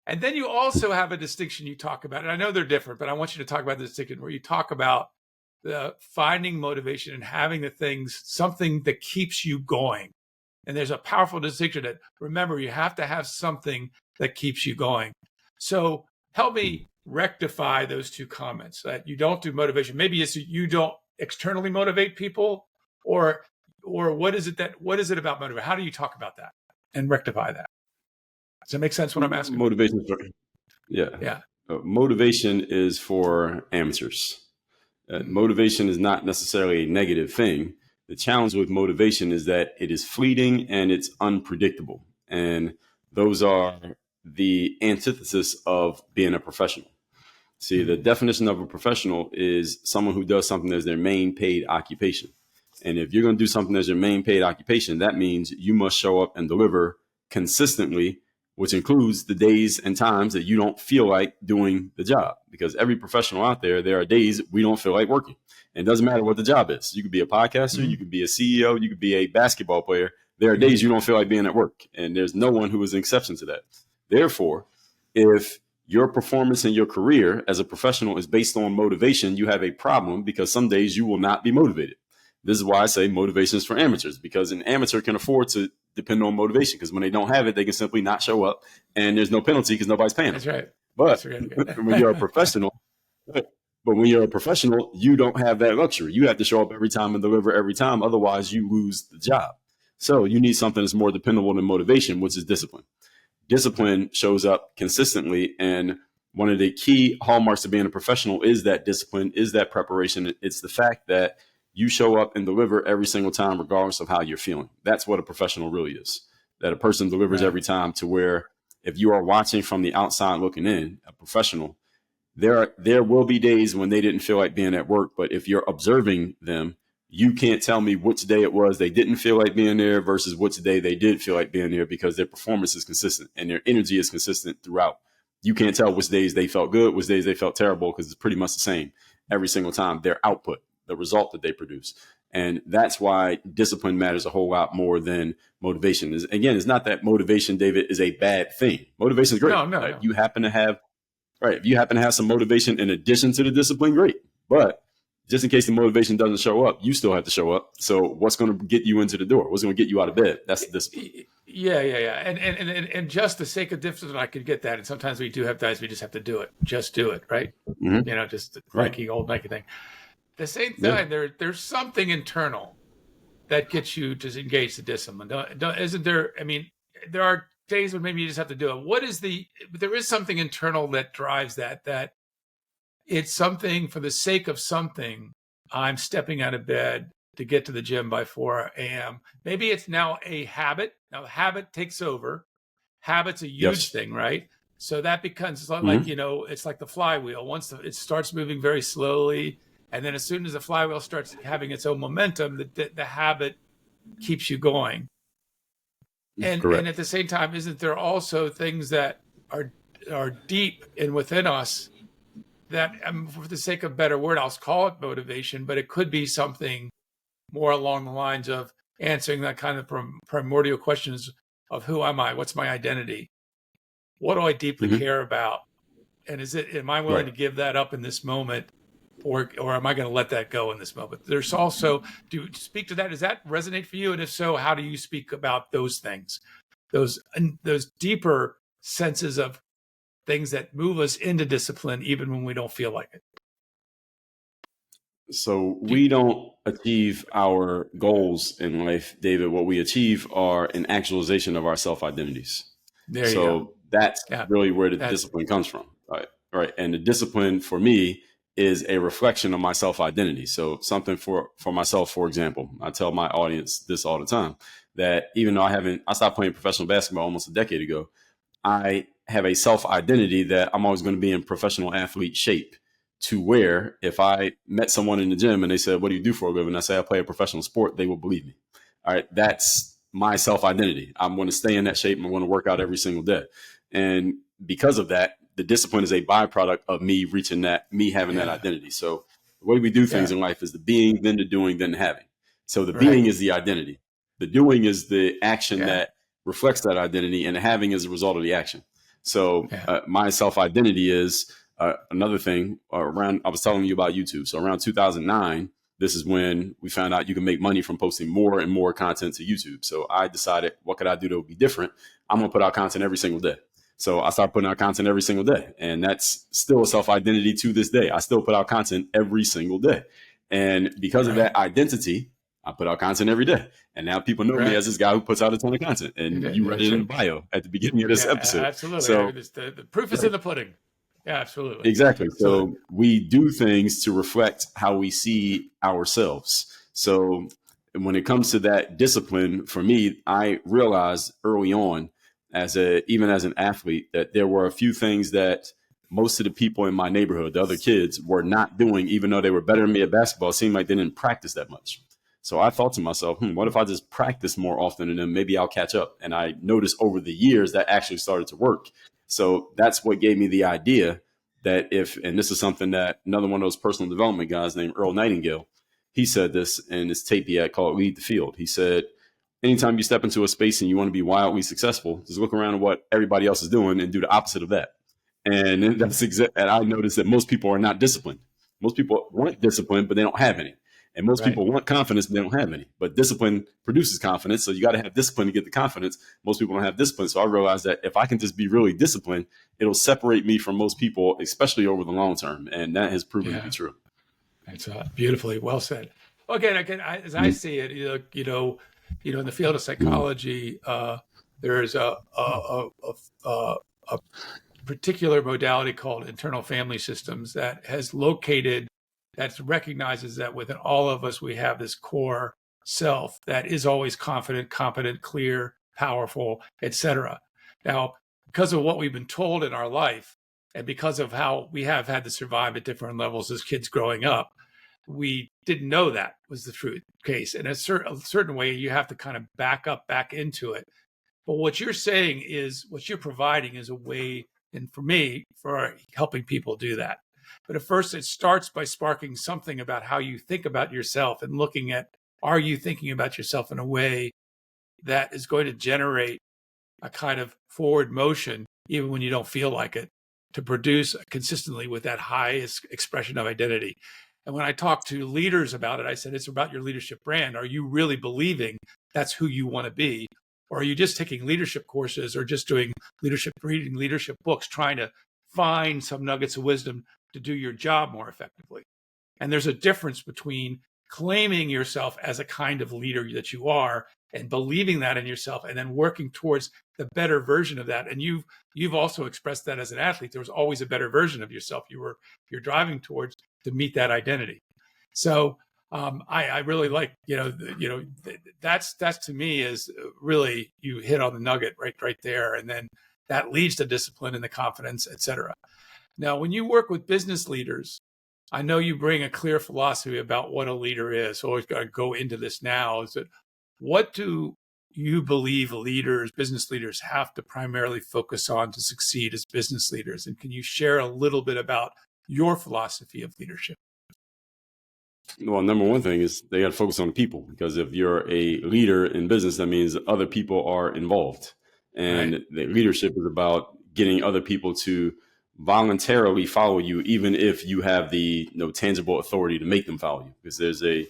And then you also have a distinction you talk about, and I know they're different, but I want you to talk about the distinction where you talk about the finding motivation and having the things, something that keeps you going. And there's a powerful distinction that, remember, you have to have something that keeps you going. So help me rectify those two comments, that you don't do motivation. Maybe it's you don't externally motivate people, or what is it about motivation? How do you talk about that and rectify that? Does it make sense what I'm asking? Motivation. Yeah. Motivation is for amateurs. Motivation is not necessarily a negative thing. The challenge with motivation is that it is fleeting and it's unpredictable. And those are the antithesis of being a professional. See, the definition of a professional is someone who does something as their main paid occupation. And if you're going to do something as your main paid occupation, that means you must show up and deliver consistently, which includes the days and times that you don't feel like doing the job. Because every professional out there, there are days we don't feel like working. And it doesn't matter what the job is. You could be a podcaster, you could be a CEO, you could be a basketball player. There are days you don't feel like being at work. And there's no one who is an exception to that. Therefore, if your performance in your career as a professional is based on motivation, you have a problem, because some days you will not be motivated. This is why I say motivation is for amateurs, because an amateur can afford to depend on motivation, because when they don't have it, they can simply not show up, and there's no penalty because nobody's paying them. That's right. But That's when you're a professional, you don't have that luxury. You have to show up every time and deliver every time. Otherwise, you lose the job. So you need something that's more dependable than motivation, which is discipline. Discipline shows up consistently. And one of the key hallmarks of being a professional is that discipline, is that preparation. It's the fact that you show up and deliver every single time, regardless of how you're feeling. That's what a professional really is, that a person delivers every time, to where if you are watching from the outside looking in, a professional, there will be days when they didn't feel like being at work. But if you're observing them, you can't tell me which day it was they didn't feel like being there versus which day they did feel like being there, because their performance is consistent and their energy is consistent throughout. You can't tell which days they felt good, which days they felt terrible, because it's pretty much the same every single time. Their output, the result that they produce. And that's why discipline matters a whole lot more than motivation. Again, it's not that motivation, David, is a bad thing. Motivation is great. No. You happen to have, if you happen to have some motivation in addition to the discipline, great. But just in case the motivation doesn't show up, you still have to show up. So what's going to get you into the door? What's going to get you out of bed? That's the discipline. Yeah. And just the sake of discipline, I could get that. And sometimes we do have days we just have to do it. Just do it, right? Mm-hmm. Just Nike, old Nike thing. The same time, there's something internal that gets you to engage the discipline. Isn't there? I mean, there are days when maybe you just have to do it. There is something internal that drives that it's something for the sake of something. I'm stepping out of bed to get to the gym by 4 a.m. Maybe it's now a habit. Now the habit takes over. Habit's a huge thing, right? So that becomes like, it's like the flywheel. Once it starts moving very slowly, and then as soon as the flywheel starts having its own momentum, the habit keeps you going. And at the same time, isn't there also things that are deep and within us that, for the sake of a better word, I'll call it motivation, but it could be something more along the lines of answering that kind of primordial questions of who am I? What's my identity? What do I deeply care about? And am I willing to give that up in this moment? Or am I going to let that go in this moment? There's also, do you speak to that? Does that resonate for you? And if so, how do you speak about those things, those deeper senses of things that move us into discipline, even when we don't feel like it? So we don't achieve our goals in life, David. What we achieve are an actualization of our self-identities. There you go. That's really where the discipline comes from. Right. And the discipline for me is a reflection of my self-identity. So something for myself, for example, I tell my audience this all the time, that even though I stopped playing professional basketball almost a decade ago, I have a self-identity that I'm always going to be in professional athlete shape, to where if I met someone in the gym and they said, what do you do for a living? I say, I play a professional sport. They will believe me. All right. That's my self-identity. I'm going to stay in that shape. I'm going to work out every single day. And because of that, the discipline is a byproduct of me reaching that, me having that identity. So the way we do things in life is the being, then the doing, then the having. So the being is the identity. The doing is the action that reflects that identity, and the having is a result of the action. So my self-identity is another thing around, I was telling you about YouTube. So around 2009, this is when we found out you can make money from posting more and more content to YouTube. So I decided, what could I do that would be different? I'm going to put out content every single day. So I started putting out content every single day. And that's still a self-identity to this day. I still put out content every single day. And because of that identity, I put out content every day. And now people know me as this guy who puts out a ton of content. And you read it in the bio at the beginning of this episode. Absolutely. So the proof is in the pudding. Yeah, absolutely. Exactly. So we do things to reflect how we see ourselves. So when it comes to that discipline, for me, I realized early on, even as an athlete, that there were a few things that most of the people in my neighborhood, the other kids, were not doing, even though they were better than me at basketball. It seemed like they didn't practice that much. So I thought to myself, what if I just practice more often and then maybe I'll catch up? And I noticed over the years that actually started to work. So that's what gave me the idea that and this is something that another one of those personal development guys named Earl Nightingale, he said this in this tape he had called Lead the Field. He said, anytime you step into a space and you want to be wildly successful, just look around at what everybody else is doing and do the opposite of that. And that's and I noticed that most people are not disciplined. Most people want discipline, but they don't have any. And most people want confidence, but they don't have any. But discipline produces confidence. So you got to have discipline to get the confidence. Most people don't have discipline. So I realized that if I can just be really disciplined, it'll separate me from most people, especially over the long term. And that has proven to be true. That's beautifully well said. Again, as I see it, in the field of psychology, there's a particular modality called internal family systems that recognizes that within all of us, we have this core self that is always confident, competent, clear, powerful, etc. Now, because of what we've been told in our life, and because of how we have had to survive at different levels as kids growing up, we didn't know that was the true case. In a certain way, you have to kind of back into it. But what you're saying is, what you're providing is a way, and for me, for helping people do that. But at first, it starts by sparking something about how you think about yourself and looking at, are you thinking about yourself in a way that is going to generate a kind of forward motion, even when you don't feel like it, to produce consistently with that highest expression of identity. And when I talk to leaders about it, I said, it's about your leadership brand. Are you really believing that's who you want to be? Or are you just taking leadership courses or just doing reading leadership books, trying to find some nuggets of wisdom to do your job more effectively? And there's a difference between claiming yourself as a kind of leader that you are and believing that in yourself and then working towards the better version of that. And you've also expressed that as an athlete. There was always a better version of yourself you're driving towards to meet that identity. So I really like, that's to me is really, you hit on the nugget right there. And then that leads to discipline and the confidence, et cetera. Now, when you work with business leaders, I know you bring a clear philosophy about what a leader is. So I've got to go into this now. Is that, what do you believe business leaders have to primarily focus on to succeed as business leaders? And can you share a little bit about your philosophy of leadership? Well, number one thing is they got to focus on the people, because if you're a leader in business, that means other people are involved. And the leadership is about getting other people to voluntarily follow you, even if you have the tangible authority to make them follow you, because there's a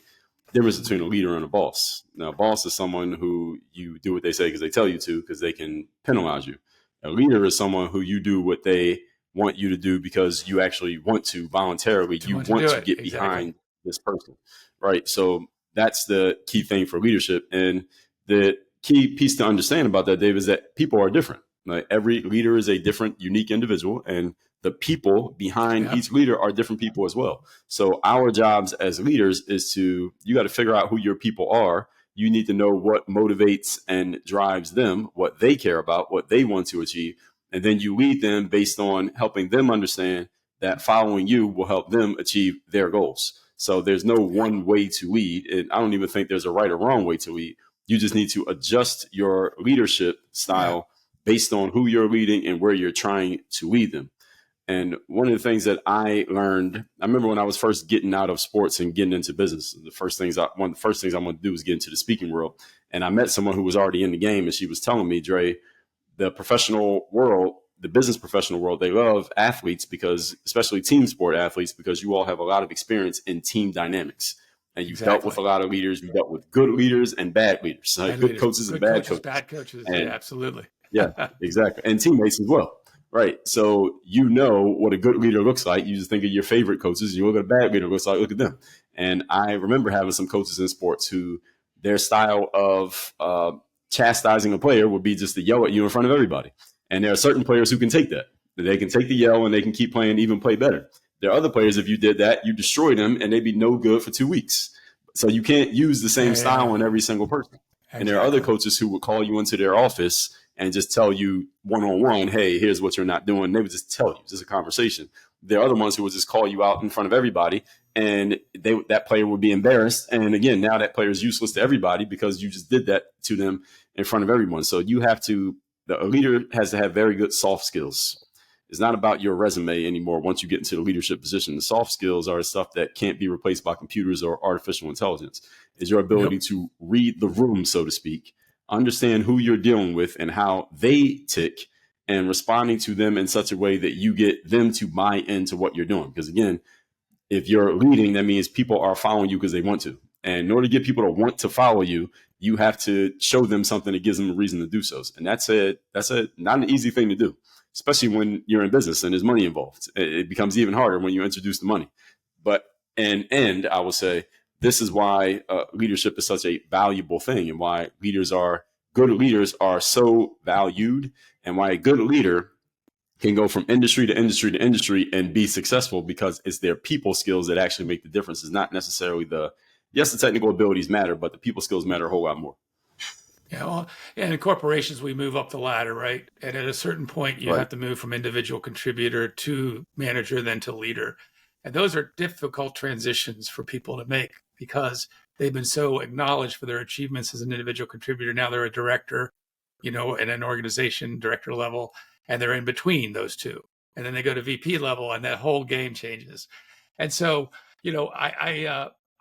difference between a leader and a boss. Now, a boss is someone who you do what they say because they tell you to, because they can penalize you. A leader is someone who you do what they want you to do because you actually want to voluntarily. You want to get behind this person, right? So that's the key thing for leadership. And the key piece to understand about that, Dave, is that people are different. Like, every leader is a different, unique individual, and the people behind each leader are different people as well. So our jobs as leaders is you got to figure out who your people are. You need to know what motivates and drives them, what they care about, what they want to achieve. And then you lead them based on helping them understand that following you will help them achieve their goals. So there's no one way to lead. And I don't even think there's a right or wrong way to lead. You just need to adjust your leadership style based on who you're leading and where you're trying to lead them. And one of the things that I learned, I remember when I was first getting out of sports and getting into business, one of the first things I wanted to do was get into the speaking world. And I met someone who was already in the game, and she was telling me, Dre, the professional world, the business professional world, they love athletes because, especially team sport athletes, because you all have a lot of experience in team dynamics. And you've dealt with a lot of leaders. You've dealt with good leaders and bad leaders, good leaders, coaches and bad coaches. Bad coaches, and, yeah, absolutely. Yeah, exactly. And teammates as well. Right. So you know what a good leader looks like. You just think of your favorite coaches. You look at a bad leader looks like, look at them. And I remember having some coaches in sports who their style of chastising a player would be just to yell at you in front of everybody. And there are certain players who can take that. They can take the yell and they can keep playing, even play better. There are other players, if you did that, you destroy them and they'd be no good for 2 weeks. So you can't use the same style on every single person. Exactly. And there are other coaches who would call you into their office and just tell you one-on-one, hey, here's what you're not doing. They would just tell you. It's just a conversation. There are other ones who would just call you out in front of everybody, and that player would be embarrassed. And again, now that player is useless to everybody because you just did that to them in front of everyone. So a leader has to have very good soft skills. It's not about your resume anymore once you get into the leadership position. The soft skills are stuff that can't be replaced by computers or artificial intelligence. It's your ability to read the room, so to speak, understand who you're dealing with and how they tick, and responding to them in such a way that you get them to buy into what you're doing. Because again, if you're leading, that means people are following you because they want to. And in order to get people to want to follow you, you have to show them something that gives them a reason to do so. And that's not an easy thing to do, especially when you're in business and there's money involved. It becomes even harder when you introduce the money. But I will say, this is why leadership is such a valuable thing, and why good leaders are so valued, and why a good leader can go from industry to industry to industry and be successful, because it's their people skills that actually make the difference. It's not necessarily the technical abilities matter, but the people skills matter a whole lot more. Yeah, well, and in corporations, we move up the ladder, right? And at a certain point, you have to move from individual contributor to manager, then to leader. And those are difficult transitions for people to make because they've been so acknowledged for their achievements as an individual contributor. Now they're a director, in an organization, director level, and they're in between those two. And then they go to VP level, and that whole game changes. And so,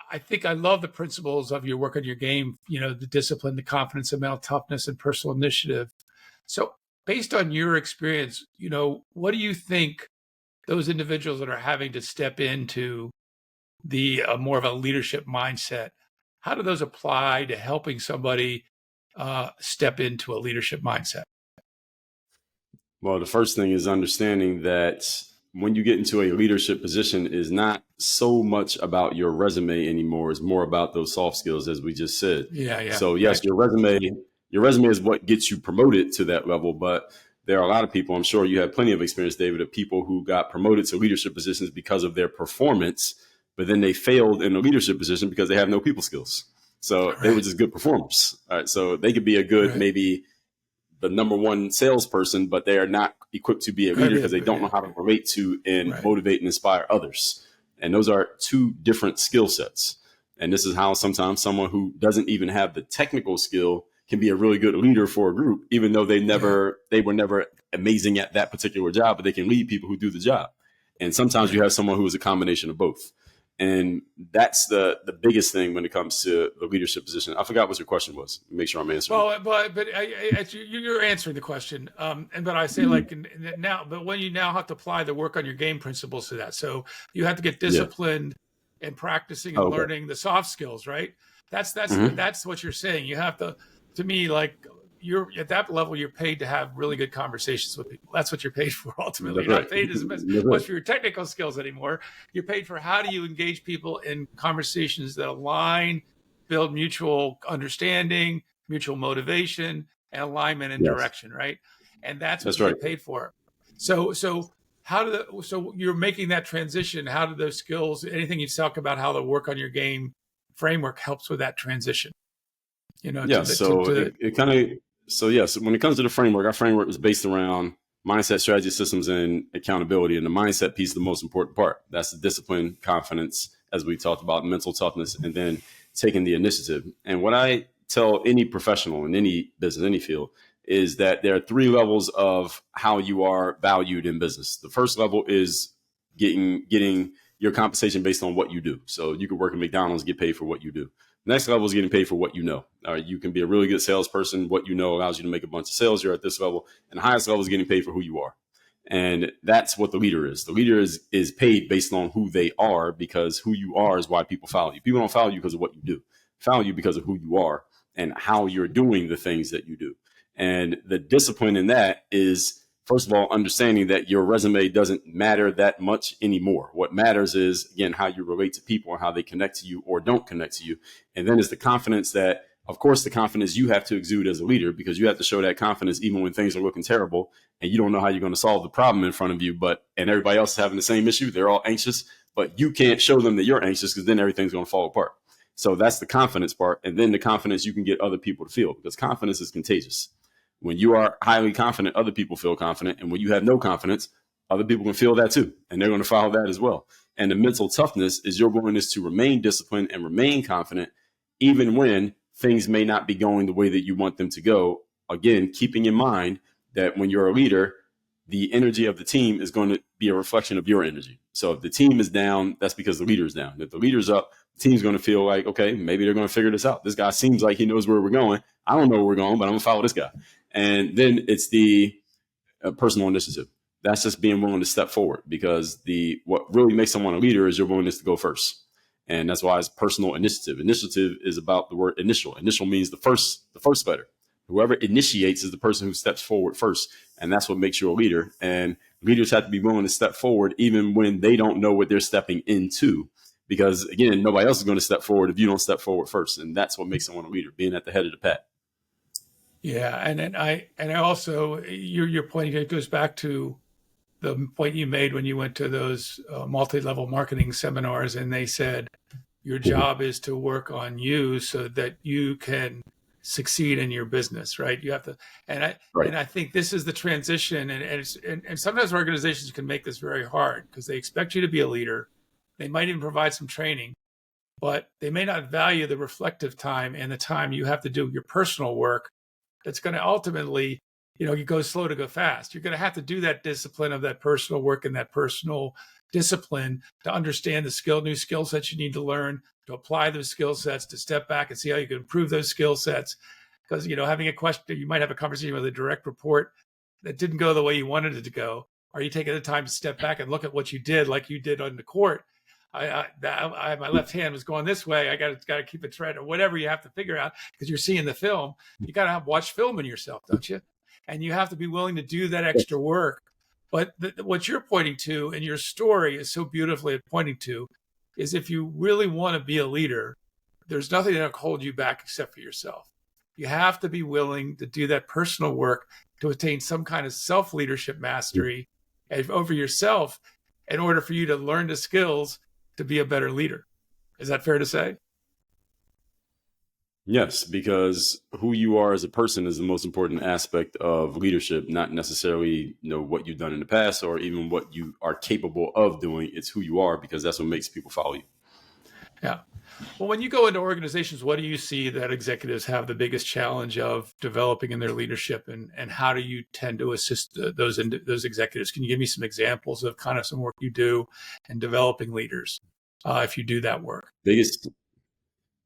I think I love the principles of your work on your game, the discipline, the confidence, the mental toughness, and personal initiative. So based on your experience, what do you think those individuals that are having to step into the more of a leadership mindset, how do those apply to helping somebody step into a leadership mindset? Well, the first thing is understanding that when you get into a leadership position is not so much about your resume anymore. It's more about those soft skills, as we just said. Yeah. So yes, your resume is what gets you promoted to that level. But there are a lot of people, I'm sure you have plenty of experience, David, of people who got promoted to leadership positions because of their performance, but then they failed in a leadership position because they have no people skills. So they were just good performers. All right. So they could be a good, maybe the number one salesperson, but they are not equipped to be a leader because they don't know how to relate to and motivate and inspire others. And those are two different skill sets. And this is how sometimes someone who doesn't even have the technical skill can be a really good leader for a group, even though they were never amazing at that particular job, but they can lead people who do the job. And sometimes you have someone who is a combination of both. And that's the biggest thing when it comes to the leadership position. I forgot what your question was. Make sure I'm answering. Well, but you're answering the question. But I say now, but when you now have to apply the work on your game principles to that, so you have to get disciplined and practicing and learning the soft skills, right? That's what you're saying. You have to me, you're at that level, you're paid to have really good conversations with people. That's what you're paid for ultimately. You're not paid as much for your technical skills anymore. You're paid for how do you engage people in conversations that align, build mutual understanding, mutual motivation, and alignment and direction, right? And that's what you're paid for. So you're making that transition. How do those skills, anything you talk about how the work on your game framework helps with that transition? So when it comes to the framework, our framework is based around mindset, strategy, systems, and accountability. And the mindset piece is the most important part. That's the discipline, confidence, as we talked about, mental toughness, and then taking the initiative. And what I tell any professional in any business, any field, is that there are 3 levels of how you are valued in business. The first level is getting your compensation based on what you do. So you can work at McDonald's, get paid for what you do. Next level is getting paid for what you know. You can be a really good salesperson. What you know allows you to make a bunch of sales. You're at this level. And the highest level is getting paid for who you are. And that's what the leader is. The leader is paid based on who they are, because who you are is why people follow you. People don't follow you because of what you do. Follow you because of who you are and how you're doing the things that you do. And the discipline in that is, first of all, understanding that your resume doesn't matter that much anymore. What matters is, again, how you relate to people and how they connect to you or don't connect to you. And then it's the confidence that, of course, the confidence you have to exude as a leader, because you have to show that confidence even when things are looking terrible and you don't know how you're going to solve the problem in front of you, and everybody else is having the same issue. They're all anxious, but you can't show them that you're anxious, because then everything's going to fall apart. So that's the confidence part. And then the confidence you can get other people to feel, because confidence is contagious. When you are highly confident, other people feel confident. And when you have no confidence, other people can feel that too. And they're going to follow that as well. And the mental toughness is your willingness to remain disciplined and remain confident, even when things may not be going the way that you want them to go. Again, keeping in mind that when you're a leader, the energy of the team is going to be a reflection of your energy. So if the team is down, that's because the leader is down. If the leader's up, the team's going to feel like, okay, maybe they're going to figure this out. This guy seems like he knows where we're going. I don't know where we're going, but I'm going to follow this guy. And then it's the personal initiative. That's just being willing to step forward, because what really makes someone a leader is your willingness to go first. And that's why it's personal initiative. Initiative is about the word initial. Initial means the first letter. Whoever initiates is the person who steps forward first. And that's what makes you a leader. And leaders have to be willing to step forward even when they don't know what they're stepping into. Because, again, nobody else is going to step forward if you don't step forward first. And that's what makes someone a leader, being at the head of the pack. Yeah. And I also, your point, it goes back to the point you made when you went to those multi-level marketing seminars, and they said your job is to work on you so that you can succeed in your business, right? You have to, and I think this is the transition, and sometimes organizations can make this very hard because they expect you to be a leader. They might even provide some training, but they may not value the reflective time and the time you have to do your personal work. That's going to ultimately, you go slow to go fast. You're going to have to do that discipline of that personal work and that personal discipline to understand the new skill sets you need to learn, to apply those skill sets, to step back and see how you can improve those skill sets. Because, having a question, you might have a conversation with a direct report that didn't go the way you wanted it to go. Are you taking the time to step back and look at what you did, like you did on the court? My left hand was going this way. I got to keep it straight, or whatever you have to figure out, because you're seeing the film. You got to watch film in yourself, don't you? And you have to be willing to do that extra work. But what you're pointing to, and your story is so beautifully pointing to, is if you really want to be a leader, there's nothing that will hold you back except for yourself. You have to be willing to do that personal work to attain some kind of self-leadership mastery over yourself in order for you to learn the skills to be a better leader. Is that fair to say? Yes, because who you are as a person is the most important aspect of leadership, not necessarily what you've done in the past or even what you are capable of doing. It's who you are, because that's what makes people follow you. Yeah. Well, when you go into organizations, what do you see that executives have the biggest challenge of developing in their leadership, and how do you tend to assist those executives? Can you give me some examples of kind of some work you do in developing leaders if you do that work?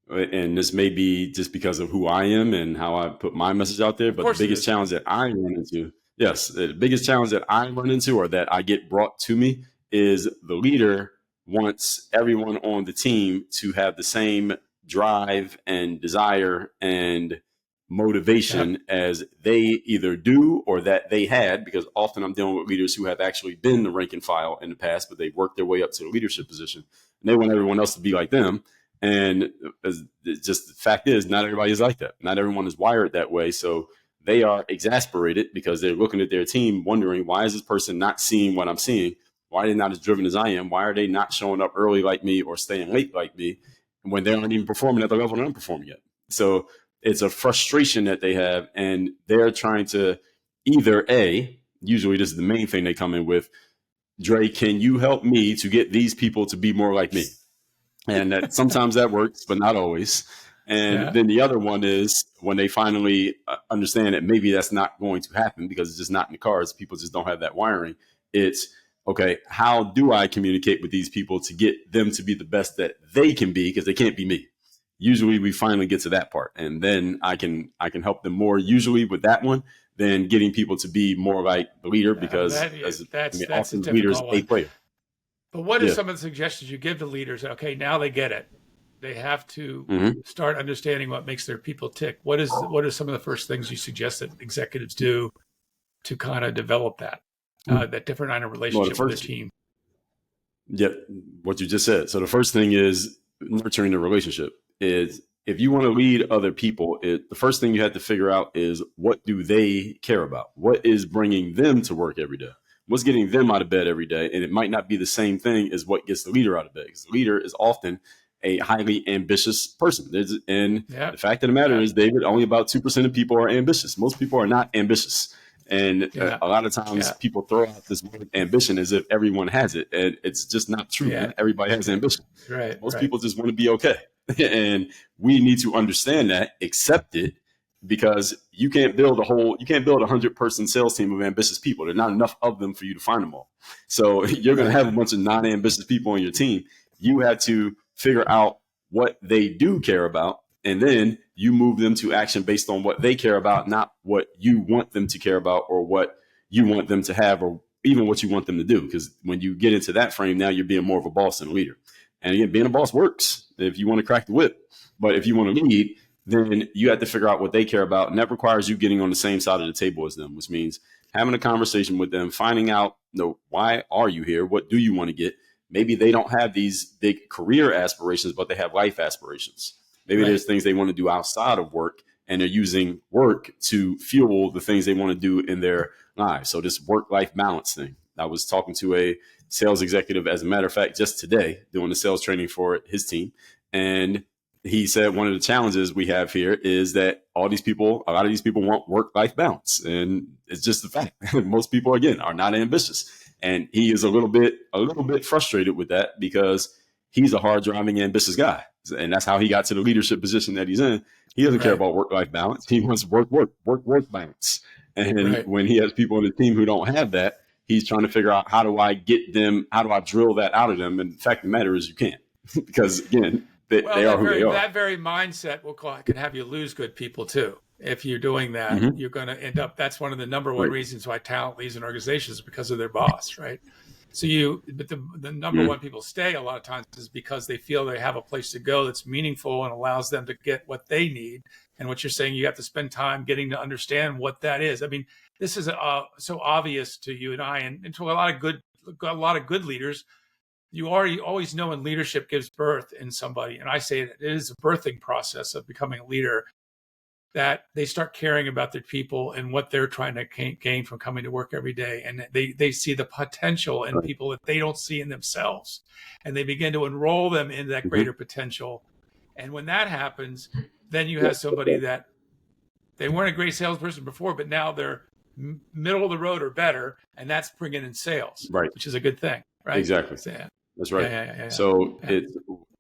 And this may be just because of who I am and how I put my message out there, but the biggest challenge that I run into, the biggest challenge that I run into, or that I get brought to me, is the leader wants everyone on the team to have the same drive and desire and motivation as they either do or that they had, because often I'm dealing with leaders who have actually been the rank and file in the past, but they've worked their way up to the leadership position, and they want everyone else to be like them. And just the fact is, not everybody is like that. Not everyone is wired that way. So they are exasperated because they're looking at their team wondering, why is this person not seeing what I'm seeing? Why are they not as driven as I am? Why are they not showing up early like me or staying late like me when they aren't even performing at the level that I'm performing at? So it's a frustration that they have, and they're trying to either usually this is the main thing they come in with, Dre, can you help me to get these people to be more like me? And that sometimes that works, but not always. And then the other one is when they finally understand that maybe that's not going to happen because it's just not in the cards. People just don't have that wiring. It's okay. How do I communicate with these people to get them to be the best that they can be? Because they can't be me. Usually we finally get to that part, and then I can help them more usually with that one than getting people to be more like the leader, because that's often a leaders difficult one. a player. But what are some of the suggestions you give to leaders? Okay, now they get it. They have to start understanding what makes their people tick. What are some of the first things you suggest that executives do to kind of develop that different kind of relationship with the team? Yeah, what you just said. So the first thing is nurturing the relationship. Is if you want to lead other people, the first thing you have to figure out is what do they care about? What is bringing them to work every day? What's getting them out of bed every day? And it might not be the same thing as what gets the leader out of bed, because the leader is often a highly ambitious person. The fact of the matter is, David, only about 2% of people are ambitious. Most people are not ambitious. And a lot of times people throw out this word ambition as if everyone has it. And it's just not true. Yeah. Everybody has ambition. Right. Most people just want to be okay. And we need to understand that, accept it, because you can't build a 100-person sales team of ambitious people. There are not enough of them for you to find them all. So you're going to have a bunch of non-ambitious people on your team. You have to figure out what they do care about, and then you move them to action based on what they care about, not what you want them to care about or what you want them to have or even what you want them to do. Because when you get into that frame, now you're being more of a boss than a leader. And again, being a boss works if you want to crack the whip. But if you want to lead, then you have to figure out what they care about. And that requires you getting on the same side of the table as them, which means having a conversation with them, finding out, why are you here? What do you want to get? Maybe they don't have these big career aspirations, but they have life aspirations. Maybe there's things they want to do outside of work, and they're using work to fuel the things they want to do in their lives. So this work-life balance thing. I was talking to a sales executive, as a matter of fact, just today, doing the sales training for his team. And he said one of the challenges we have here is that a lot of these people want work-life balance. And it's just the fact. Most people, again, are not ambitious. And he is a little bit frustrated with that because he's a hard-driving, ambitious guy. And that's how he got to the leadership position that he's in. He doesn't care about work-life balance. He wants work balance. And when he has people on the team who don't have that, he's trying to figure out, how do I drill that out of them? And the fact of the matter is you can't. Because, again, they are who they are. That very mindset can have you lose good people, too. If you're doing that, you're going to end up, that's one of the number one reasons why talent leaves an organization is because of their boss, right? So but the number one people stay a lot of times is because they feel they have a place to go that's meaningful and allows them to get what they need. And what you're saying, you have to spend time getting to understand what that is. I mean, this is so obvious to you and I, and to a lot of good leaders. You always know when leadership gives birth in somebody, and I say that it is a birthing process of becoming a leader, that they start caring about their people and what they're trying to gain from coming to work every day. And they see the potential in people that they don't see in themselves. And they begin to enroll them in that greater potential. And when that happens, then you have somebody that they weren't a great salesperson before, but now they're middle of the road or better. And that's bringing in sales, which is a good thing, right? Exactly. So, that's right. So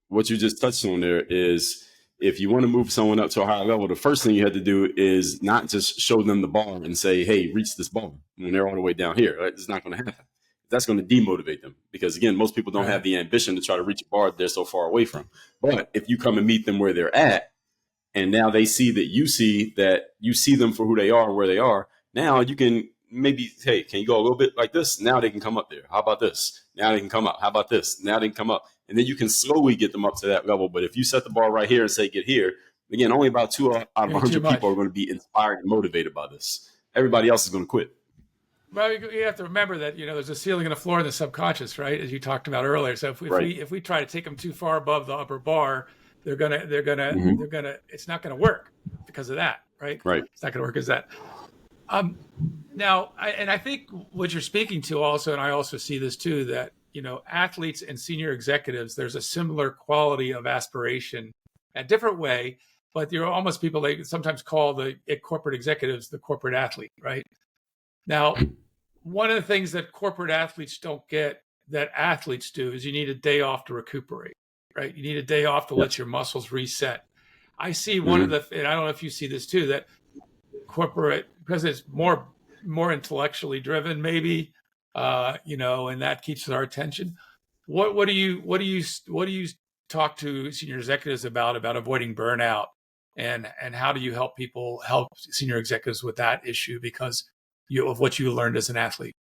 what you just touched on there is, if you want to move someone up to a higher level, the first thing you have to do is not just show them the bar and say, hey, reach this bar when they're all the way down here. Right? It's not going to happen. That's going to demotivate them because, again, most people don't have the ambition to try to reach a bar they're so far away from. But if you come and meet them where they're at, and now they see that you see them for who they are and where they are, now you can maybe, hey, can you go a little bit like this? Now they can come up there. How about this? Now they can come up. How about this? Now they can come up. And then you can slowly get them up to that level. But if you set the bar right here and say, get here, again, only about 2 out of 100 people are going to be inspired and motivated by this. Everybody else is going to quit. Well, you have to remember that, there's a ceiling and a floor in the subconscious, right? As you talked about earlier. So if we try to take them too far above the upper bar, it's not going to work because of that, right? Right. It's not going to work as that. Now, I think what you're speaking to also, and I also see this too, that, athletes and senior executives, there's a similar quality of aspiration, a different way, but you're almost people they sometimes call the corporate executives the corporate athlete, right? Now, one of the things that corporate athletes don't get that athletes do is you need a day off to recuperate, right? You need a day off to let your muscles reset. I see one of the, and I don't know if you see this too, that corporate, because it's more intellectually driven, maybe, and that keeps our attention. What do you talk to senior executives about avoiding burnout, and how do you help senior executives with that issue because of what you learned as an athlete?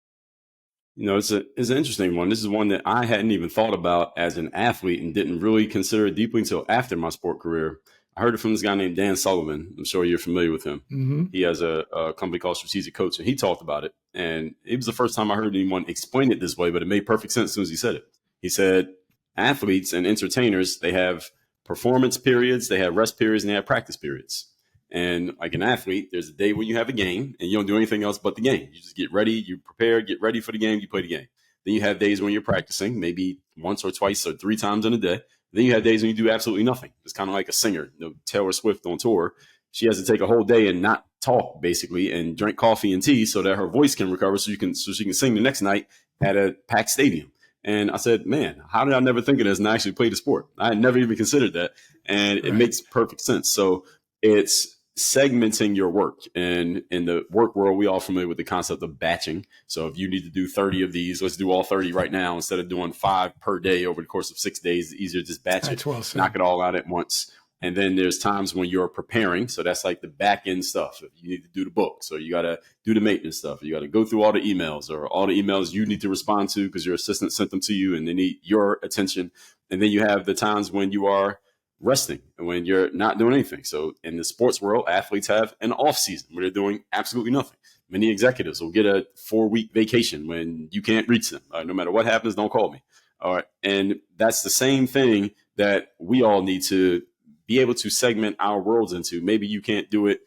It's an interesting one. This is one that I hadn't even thought about as an athlete and didn't really consider it deeply until after my sport career. I heard it from this guy named Dan Sullivan. I'm sure you're familiar with him. Mm-hmm. He has a company called Strategic Coach, and he talked about it. And it was the first time I heard anyone explain it this way, but it made perfect sense as soon as he said it. He said, athletes and entertainers, they have performance periods, they have rest periods, and they have practice periods. And like an athlete, there's a day when you have a game and you don't do anything else but the game. You just get ready, you prepare, get ready for the game, you play the game. Then you have days when you're practicing, maybe once or twice or 3 times in a day. Then you have days when you do absolutely nothing. It's kind of like a singer, Taylor Swift on tour. She has to take a whole day and not talk, basically, and drink coffee and tea so that her voice can recover so she can sing the next night at a packed stadium. And I said, man, how did I never think of this and I actually play the sport? I had never even considered that. And it makes perfect sense. So it's segmenting your work. And in the work world, we all familiar with the concept of batching. So if you need to do 30 of these, let's do all 30 right now instead of doing 5 per day over the course of 6 days. It's easier to just batch it, knock it all out at once. And then there's times when you're preparing. So that's like the back end stuff. You need to do the book. So you got to do the maintenance stuff. You got to go through all the emails or all the emails you need to respond to because your assistant sent them to you and they need your attention. And then you have the times when you are resting and when you're not doing anything. So in the sports world, athletes have an off season where they're doing absolutely nothing. Many executives will get a 4-week vacation when you can't reach them. No matter what happens, don't call me. All right. And that's the same thing that we all need to be able to segment our worlds into. Maybe you can't do it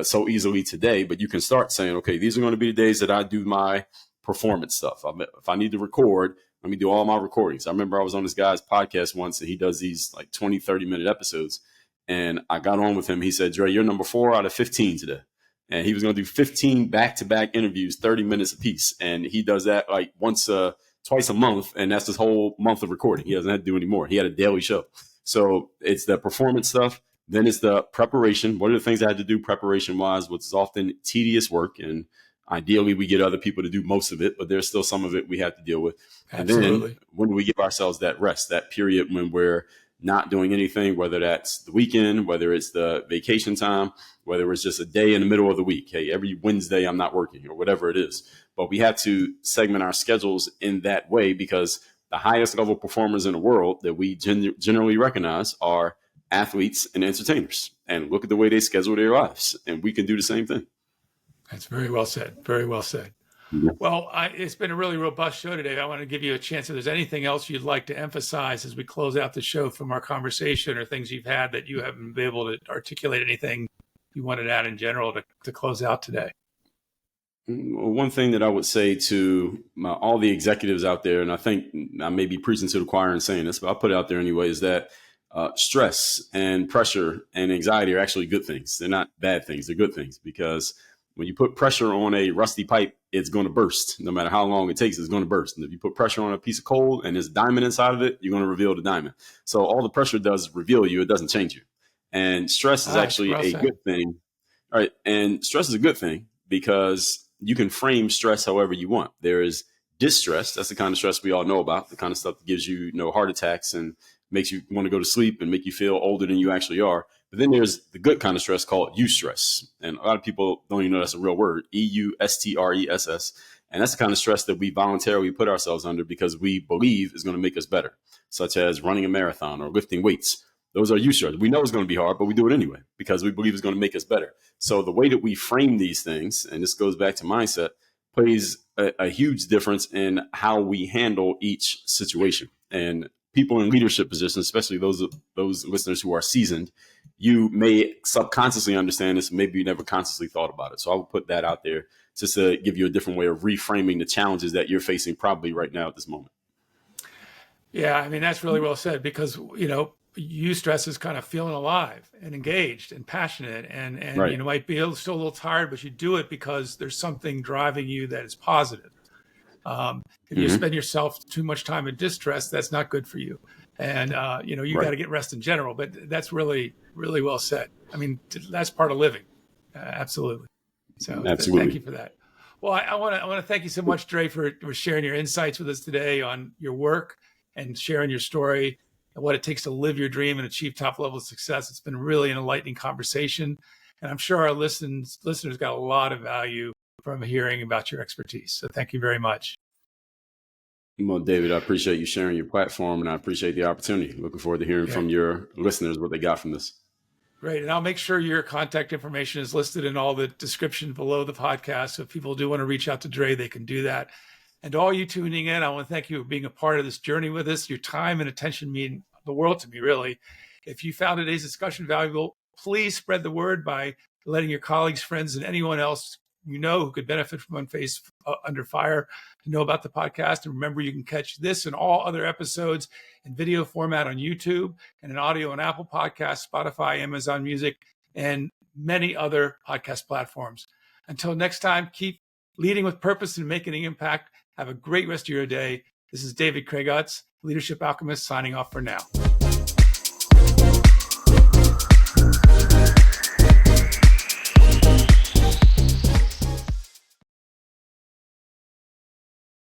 so easily today, but you can start saying, okay, these are going to be the days that I do my performance stuff. If I need to record, let me do all my recordings. I remember I was on this guy's podcast once and he does these like 20, 30-minute episodes. And I got on with him. He said, Dre, you're number 4 out of 15 today. And he was going to do 15 back-to-back interviews, 30 minutes apiece. And he does that like twice a month. And that's his whole month of recording. He doesn't have to do any more. He had a daily show. So it's the performance stuff. Then it's the preparation. What are the things I had to do preparation-wise, which is often tedious work. And ideally, we get other people to do most of it, but there's still some of it we have to deal with. Absolutely. And then when do we give ourselves that rest, that period when we're not doing anything, whether that's the weekend, whether it's the vacation time, whether it's just a day in the middle of the week. Hey, every Wednesday I'm not working or whatever it is. But we have to segment our schedules in that way because the highest level performers in the world that we generally recognize are athletes and entertainers. And look at the way they schedule their lives. And we can do the same thing. That's very well said. Very well said. Well, it's been a really robust show today. I want to give you a chance if there's anything else you'd like to emphasize as we close out the show from our conversation or things you've had that you haven't been able to articulate anything you wanted to add in general to close out today. One thing that I would say to all the executives out there, and I think I may be preaching to the choir and saying this, but I'll put it out there anyway, is that stress and pressure and anxiety are actually good things. They're not bad things. They're good things because when you put pressure on a rusty pipe, it's going to burst. No matter how long it takes, it's going to burst. And if you put pressure on a piece of coal and there's a diamond inside of it, you're going to reveal the diamond. So all the pressure does is reveal you. It doesn't change you. And stress is actually a good thing. All right. And stress is a good thing because you can frame stress however you want. There is distress. That's the kind of stress we all know about, the kind of stuff that gives you heart attacks and makes you want to go to sleep and make you feel older than you actually are. But then there's the good kind of stress called eustress. And a lot of people don't even know that's a real word, eustress. And that's the kind of stress that we voluntarily put ourselves under because we believe is going to make us better, such as running a marathon or lifting weights. Those are eustress. We know it's going to be hard, but we do it anyway because we believe it's going to make us better. So the way that we frame these things, and this goes back to mindset, plays a huge difference in how we handle each situation. And people in leadership positions, especially those listeners who are seasoned, you may subconsciously understand this. Maybe you never consciously thought about it. So I would put that out there just to give you a different way of reframing the challenges that you're facing probably right now at this moment. Yeah, I mean, that's really well said because, eustress is kind of feeling alive and engaged and passionate and right. You might be still a little tired, but you do it because there's something driving you that is positive. If you spend yourself too much time in distress, that's not good for you. And, you got Right. to get rest in general, but that's really, really well said. I mean, that's part of living. Absolutely. So thank Absolutely. you for that. Well, I want to thank you so much, Dre, for sharing your insights with us today on your work and sharing your story and what it takes to live your dream and achieve top level of success. It's been really an enlightening conversation. And I'm sure our listeners got a lot of value from hearing about your expertise. So thank you very much. Well, David, I appreciate you sharing your platform, and I appreciate the opportunity. Looking forward to hearing from your listeners what they got from this. Great. And I'll make sure your contact information is listed in all the description below the podcast. So if people do want to reach out to Dre, they can do that. And to all you tuning in, I want to thank you for being a part of this journey with us. Your time and attention mean the world to me, really. If you found today's discussion valuable, please spread the word by letting your colleagues, friends, and anyone else you know who could benefit from Unfazed Under Fire to know about the podcast. And remember, you can catch this and all other episodes in video format on YouTube and in audio on Apple Podcasts, Spotify, Amazon Music, and many other podcast platforms. Until next time, keep leading with purpose and making an impact. Have a great rest of your day. This is David Kragatz, Leadership Alchemist, signing off for now.